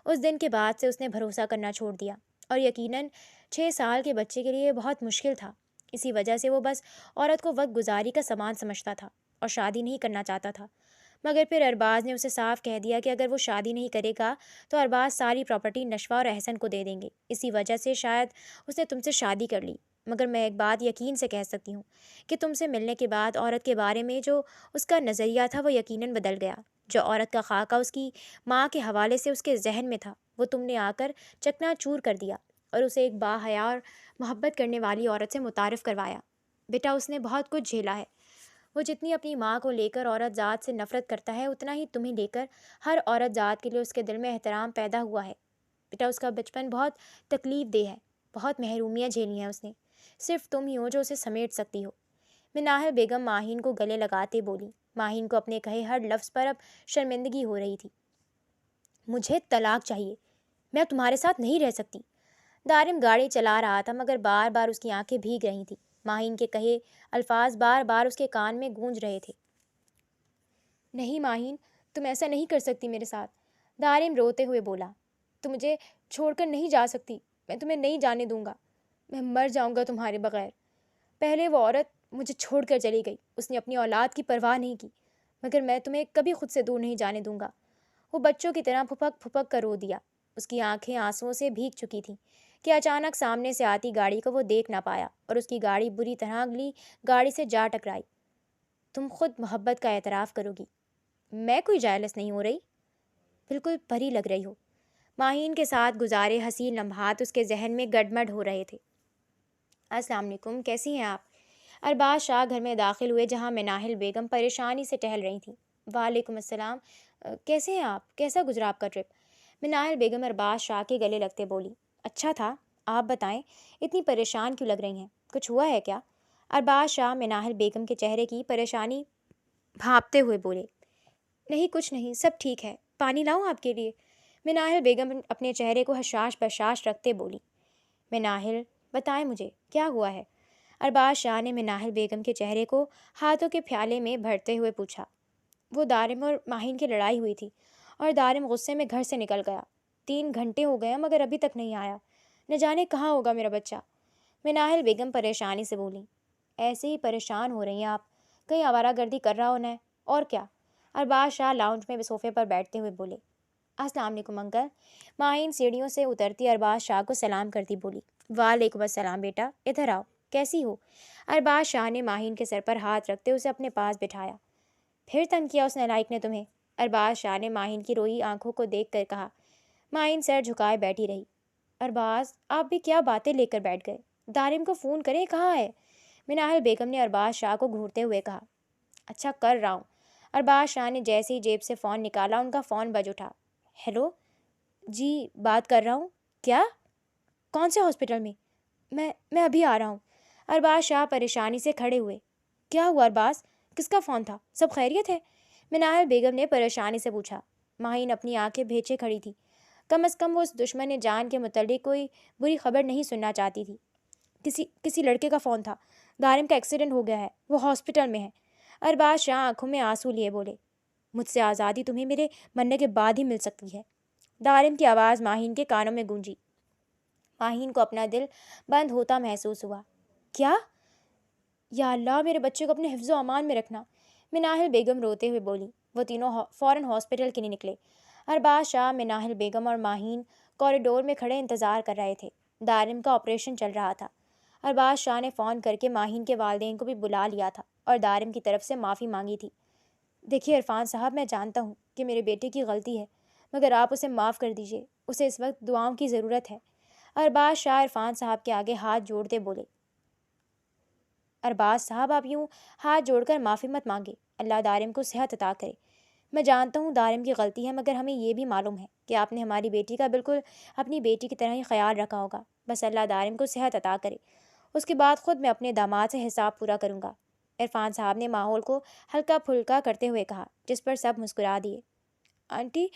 اس دن کے بعد سے اس نے بھروسہ کرنا چھوڑ دیا، اور یقیناً 6 سال کے بچے کے لیے بہت مشکل تھا۔ اسی وجہ سے وہ بس عورت کو وقت گزاری کا سامان سمجھتا تھا اور شادی نہیں کرنا چاہتا تھا۔ مگر پھر ارباز نے اسے صاف کہہ دیا کہ اگر وہ شادی نہیں کرے گا تو ارباز ساری پراپرٹی نشوہ اور احسن کو دے دیں گے۔ اسی وجہ سے شاید اس نے تم سے شادی کر لی۔ مگر میں ایک بات یقین سے کہہ سکتی ہوں کہ تم سے ملنے کے بعد عورت کے بارے میں جو اس کا نظریہ تھا وہ یقیناً بدل گیا۔ جو عورت کا خاکہ اس کی ماں کے حوالے سے اس کے ذہن میں تھا، وہ تم نے آ کر چکنا چور کر دیا اور اسے ایک باحیا اور محبت کرنے والی عورت سے متعارف کروایا۔ بیٹا اس نے بہت کچھ جھیلا ہے۔ وہ جتنی اپنی ماں کو لے کر عورت ذات سے نفرت کرتا ہے، اتنا ہی تمہیں لے کر ہر عورت ذات کے لیے اس کے دل میں احترام پیدا ہوا ہے۔ بیٹا اس کا بچپن بہت تکلیف دہ ہے، بہت محرومیاں جھیلی ہیں اس نے، صرف تم ہی ہو جو اسے سمیٹ سکتی ہو۔ مناہل بیگم ماہین کو گلے لگاتے بولی۔ ماہین کو اپنے کہے ہر لفظ پر اب شرمندگی ہو رہی تھی۔ مجھے طلاق چاہیے، میں تمہارے ساتھ نہیں رہ سکتی۔ دارم گاڑی چلا رہا تھا مگر بار بار اس کی آنکھیں بھیگ رہی تھیں۔ ماہین کے کہے الفاظ بار بار اس کے کان میں گونج رہے تھے۔ نہیں ماہین، تم ایسا نہیں کر سکتی میرے ساتھ، دارم روتے ہوئے بولا۔ تم مجھے چھوڑ کر نہیں جا سکتی، میں تمہیں نہیں جانے دوں گا، میں مر جاؤں گا تمہارے بغیر۔ پہلے وہ عورت مجھے چھوڑ کر چلی گئی، اس نے اپنی اولاد کی پرواہ نہیں کی، مگر میں تمہیں کبھی خود سے دور نہیں جانے دوں گا۔ وہ بچوں کی طرح پھپک پھپک کر رو دیا۔ اس کی آنکھیں آنسوؤں سے بھیگ چکی تھیں کہ اچانک سامنے سے آتی گاڑی کو وہ دیکھ نہ پایا اور اس کی گاڑی بری طرح اگلی گاڑی سے جا ٹکرائی۔ تم خود محبت کا اعتراف کرو گی؟ میں کوئی جائلس نہیں ہو رہی، بالکل پری لگ رہی ہو۔ ماہین کے ساتھ گزارے حسین لمحات اس کے ذہن میں گڈمڈ ہو رہے تھے۔ السلام علیکم، کیسی ہیں آپ؟ ارباز شاہ گھر میں داخل ہوئے جہاں مناہل بیگم پریشانی سے ٹہل رہی تھیں۔ وعلیکم السلام، کیسے ہیں آپ؟ کیسا گزرا آپ کا ٹرپ؟ مناہل بیگم ارباز شاہ کے گلے لگتے بولی۔ اچھا تھا، آپ بتائیں اتنی پریشان کیوں لگ رہی ہیں؟ کچھ ہوا ہے کیا؟ ارباز شاہ مناہل بیگم کے چہرے کی پریشانی بھانپتے ہوئے بولے۔ نہیں کچھ نہیں، سب ٹھیک ہے، پانی لاؤں آپ کے لیے؟ مناہل بیگم اپنے چہرے کو حشاش بشاش رکھتے بولی۔ مناہل بتائیں مجھے کیا ہوا ہے؟ ارباز شاہ نے مناہل بیگم کے چہرے کو ہاتھوں کے پیالے میں بھرتے ہوئے پوچھا۔ وہ دارم اور ماہین کی لڑائی ہوئی تھی اور دارم غصے میں گھر سے نکل گیا۔ 3 گھنٹے ہو گئے مگر ابھی تک نہیں آیا، نہ جانے کہاں ہوگا میرا بچہ۔ مناہل بیگم پریشانی سے بولی۔ ایسے ہی پریشان ہو رہی ہیں آپ، کہیں آوارہ گردی کر رہا ہونا ہے اور کیا؟ ارباز شاہ لاؤنج میں صوفے پر بیٹھتے ہوئے بولے۔ السلام علیکم انکل۔ ماہین سیڑھیوں سے اترتی ارباز شاہ کو سلام کرتی بولی۔ وعلیکم السلام بیٹا، ادھر آؤ، کیسی ہو؟ ارباز شاہ نے ماہین کے سر پر ہاتھ رکھتے اسے اپنے پاس بٹھایا۔ پھر تنگ کیا اس نالائق نے تمہیں؟ ارباز شاہ نے ماہین کی روئی آنکھوں کو دیکھ کر کہا۔ ماہین سر جھکائے بیٹھی رہی۔ ارباز آپ بھی کیا باتیں لے کر بیٹھ گئے؟ دارم کو فون کریں، کہاں ہے؟ مناہل بیگم نے ارباز شاہ کو گھورتے ہوئے کہا۔ اچھا کر رہا ہوں۔ ارباز شاہ نے جیسے ہی جیب سے فون نکالا ان کا فون بج اٹھا۔ ہیلو جی، بات کر رہا ہوں۔ کیا؟ کون سے ہاسپٹل میں؟ میں ابھی آ رہا ہوں۔ ارباز شاہ پریشانی سے کھڑے ہوئے۔ کیا ہوا ارباز؟ کس کا فون تھا؟ سب خیریت ہے؟ مناہل بیگم نے پریشانی سے پوچھا۔ ماہین اپنی آنکھیں بھیجے کھڑی تھی۔ کم از کم وہ اس دشمن جان کے متعلق کوئی بری خبر نہیں سننا چاہتی تھی۔ کسی لڑکے کا فون تھا، دارم کا ایکسیڈنٹ ہو گیا ہے، وہ ہاسپٹل میں ہے۔ ارباز شاہ آنکھوں میں آنسو لیے بولے۔ مجھ سے آزادی تمہیں میرے مرنے کے بعد ہی مل سکتی ہے۔ دارم کی آواز ماہین کے کانوں میں گونجی۔ ماہین کو اپنا دل بند ہوتا محسوس ہوا۔ کیا؟ یا اللہ، میرے بچے کو اپنے حفظ و امان میں رکھنا، مناہل بیگم روتے ہوئے بولی۔ وہ تینوں فوراً ہاسپٹل کے لیے نکلے۔ ارباز شاہ، مناہل بیگم اور ماہین کوریڈور میں کھڑے انتظار کر رہے تھے۔ دارم کا آپریشن چل رہا تھا۔ ارباز شاہ نے فون کر کے ماہین کے والدین کو بھی بلا لیا تھا اور دارم کی طرف سے معافی مانگی تھی۔ دیکھیے عرفان صاحب، میں جانتا ہوں کہ میرے بیٹے کی غلطی ہے، مگر آپ اسے معاف کر دیجیے، اسے اس وقت دعاؤں کی ضرورت ہے۔ ارباز شاہ عرفان صاحب کے آگے ہاتھ جوڑتے بولے۔ ارباز صاحب، آپ یوں ہاتھ جوڑ کر معافی مت مانگے، اللہ دارم کو صحت عطا کرے۔ میں جانتا ہوں دارم کی غلطی ہے، مگر ہمیں یہ بھی معلوم ہے کہ آپ نے ہماری بیٹی کا بالکل اپنی بیٹی کی طرح ہی خیال رکھا ہوگا۔ بس اللہ دارم کو صحت عطا کرے، اس کے بعد خود میں اپنے داماد سے حساب پورا کروں گا۔ عرفان صاحب نے ماحول کو ہلکا پھلکا کرتے ہوئے کہا، جس پر سب مسکرا دیے۔ آنٹی،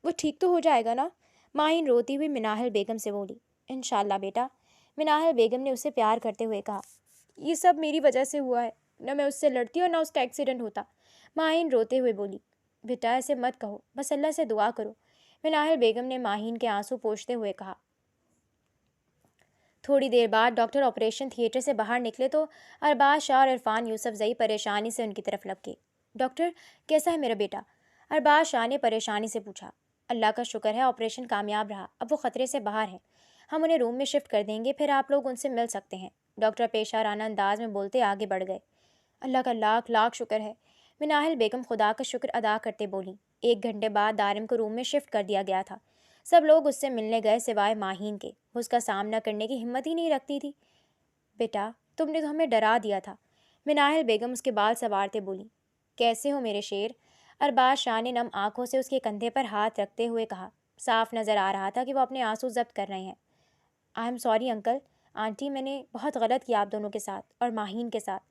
وہ ٹھیک تو ہو جائے گا نا؟ ماہین روتی ہوئی مناہل بیگم سے بولی۔ انشاءاللہ بیٹا، مناہل بیگم نے اسے پیار کرتے ہوئے کہا۔ یہ سب میری وجہ سے ہوا ہے، نہ میں اس سے لڑتی اور نہ اس کا ایکسیڈنٹ ہوتا، ماہین روتے ہوئے بولی۔ بیٹا ایسے مت کہو، بس اللہ سے دعا کرو، مناہل بیگم نے ماہین کے آنسو پوچھتے ہوئے کہا۔ تھوڑی دیر بعد ڈاکٹر آپریشن تھیٹر سے باہر نکلے تو ارباز شاہ اور عرفان یوسف زئی پریشانی سے ان کی طرف لگ گئے۔ ڈاکٹر، کیسا ہے میرا بیٹا؟ ارباز شاہ نے پریشانی سے پوچھا۔ اللہ کا شکر ہے، آپریشن کامیاب رہا، اب وہ خطرے سے باہر ہیں، ہم انہیں روم میں شفٹ کر دیں گے، پھر آپ لوگ ان سے مل سکتے ہیں۔ ڈاکٹر پیشہ انداز میں بولتے آگے بڑھ گئے۔ اللہ کا لاکھ لاکھ شکر ہے، مناہل بیگم خدا کا شکر ادا کرتے بولی۔ 1 گھنٹے بعد دارم کو روم میں شفٹ کر دیا گیا تھا۔ سب لوگ اس سے ملنے گئے سوائے ماہین کے، وہ اس کا سامنا کرنے کی ہمت ہی نہیں رکھتی تھی۔ بیٹا، تم نے تو ہمیں ڈرا دیا تھا، مناہل بیگم اس کے بال سنوارتے بولی۔ کیسے ہو میرے شیر؟ ارباز شاہ نے نم آنکھوں سے اس کے کندھے پر ہاتھ رکھتے ہوئے کہا۔ صاف نظر آ رہا تھا کہ وہ اپنے آنسو ضبط کر رہے ہیں۔ I am sorry uncle, aunty, میں نے بہت غلط کیا آپ دونوں کے ساتھ اور ماہین کے ساتھ۔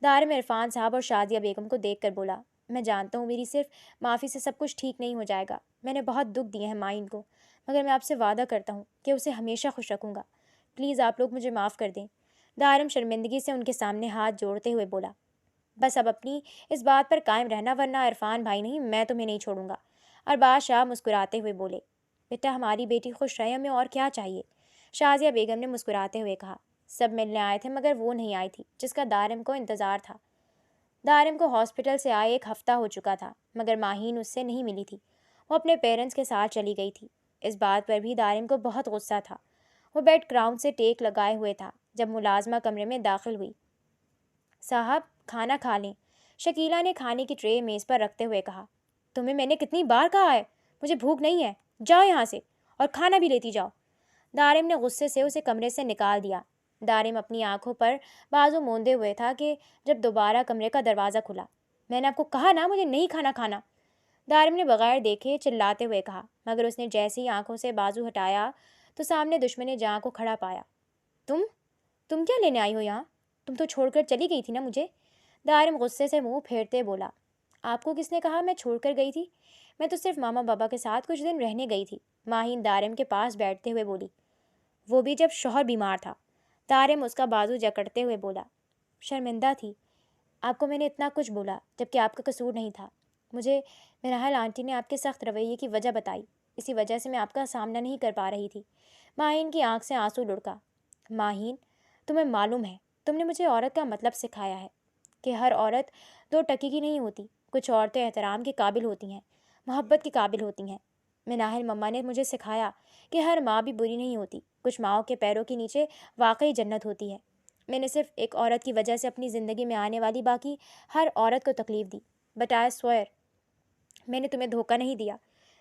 دارم عرفان صاحب اور شازیہ بیگم کو دیکھ کر بولا۔ میں جانتا ہوں میری صرف معافی سے سب کچھ ٹھیک نہیں ہو جائے گا، میں نے بہت دکھ دیے ہیں ماہین کو، مگر میں آپ سے وعدہ کرتا ہوں کہ اسے ہمیشہ خوش رکھوں گا، پلیز آپ لوگ مجھے معاف کر دیں۔ دارم شرمندگی سے ان کے سامنے ہاتھ جوڑتے ہوئے بولا۔ بس اب اپنی اس بات پر قائم رہنا، ورنہ عرفان بھائی نہیں، میں تمہیں نہیں چھوڑوں گا۔ ارباز شاہ مسکراتے ہوئے بولے۔ بیٹا، ہماری بیٹی خوش رہے، ہمیں اور کیا چاہیے؟ شازیہ بیگم نے مسکراتے ہوئے کہا۔ سب ملنے آئے تھے مگر وہ نہیں آئی تھی جس کا دارم کو انتظار تھا۔ دارم کو ہاسپٹل سے آئے 1 ہفتہ ہو چکا تھا، مگر ماہین اس سے نہیں ملی تھی، وہ اپنے پیرنٹس کے ساتھ چلی گئی تھی۔ اس بات پر بھی دارم کو بہت غصہ تھا۔ وہ بیڈ کراؤن سے ٹیک لگائے ہوئے تھا جب ملازمہ کمرے میں داخل ہوئی۔ صاحب، کھانا کھا لیں، شکیلہ نے کھانے کی ٹرے میز پر رکھتے ہوئے کہا۔ تمہیں میں نے کتنی بار کہا ہے، مجھے بھوک نہیں ہے، جاؤ یہاں سے اور کھانا بھی لیتی جاؤ۔ دارم نے غصے سے اسے کمرے سے نکال دیا۔ دارم اپنی آنکھوں پر بازو موندے ہوئے تھا کہ جب دوبارہ کمرے کا دروازہ کھلا۔ میں نے آپ کو کہا نا مجھے نہیں کھانا۔ دارم نے بغیر دیکھے چلاتے ہوئے کہا، مگر اس نے جیسے ہی آنکھوں سے بازو ہٹایا تو سامنے دشمن جاں کو کھڑا پایا۔ تم کیا لینے آئی ہو یہاں؟ تم تو چھوڑ کر چلی گئی تھی نا مجھے۔ دارم غصے سے منہ پھیرتے بولا، آپ کو کس نے کہا میں چھوڑ کر گئی تھی؟ میں تو صرف ماما بابا کے ساتھ کچھ دن رہنے گئی تھی۔ ماہین دارم کے پاس بیٹھتے ہوئے بولی، وہ بھی جب شوہر بیمار تھا۔ دارم اس کا بازو جکڑتے ہوئے بولا، شرمندہ تھی، آپ کو میں نے اتنا کچھ بولا جبکہ آپ کا قصور نہیں تھا۔ مجھے میراحل آنٹی نے آپ کے سخت رویے کی وجہ بتائی، اسی وجہ سے میں آپ کا سامنا نہیں کر پا رہی تھی۔ ماہین کی آنکھ سے آنسو لڑکا۔ ماہین، تمہیں معلوم ہے تم نے مجھے عورت کا مطلب سکھایا ہے کہ ہر عورت دو ٹکی کی نہیں ہوتی، کچھ عورتیں احترام کی قابل ہوتی ہیں، محبت کی قابل ہوتی ہیں۔ میراحل مما نے مجھے سکھایا کہ ہر ماں بھی بری نہیں ہوتی، کچھ ماؤں کے پیروں کے نیچے واقعی جنت ہوتی ہے۔ میں نے صرف ایک عورت کی وجہ سے اپنی زندگی میں آنے والی باقی ہر عورت کو تکلیف دی۔ بٹ آئی سوئر، میں نے تمہیں دھوکہ نہیں دیا۔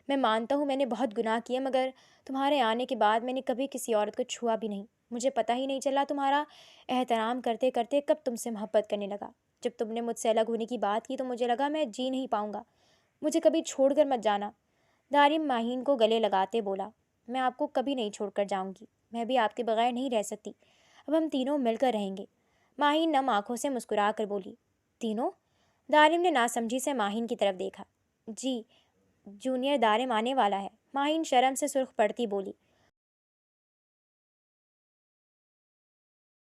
میں مانتا ہوں میں نے بہت گناہ کیے، مگر تمہارے آنے کے بعد میں نے کبھی کسی عورت کو چھوا بھی نہیں۔ مجھے پتہ ہی نہیں چلا تمہارا احترام کرتے کرتے کب تم سے محبت کرنے لگا۔ جب تم نے مجھ سے الگ ہونے کی بات کی تو مجھے لگا میں جی نہیں پاؤں گا۔ مجھے کبھی چھوڑ کر مت جانا۔ دارم ماہین کو گلے لگاتے بولا، میں آپ کو کبھی نہیں چھوڑ کر جاؤں گی، میں بھی آپ کے بغیر نہیں رہ سکتی، اب ہم تینوں مل کر رہیں گے۔ ماہین نم آنکھوں سے مسکرا کر بولی، تینوں؟ دارم نے ناسمجھی سے ماہین کی طرف دیکھا۔ جی، جونیئر دارم آنے والا ہے۔ ماہین شرم سے سرخ پڑتی بولی،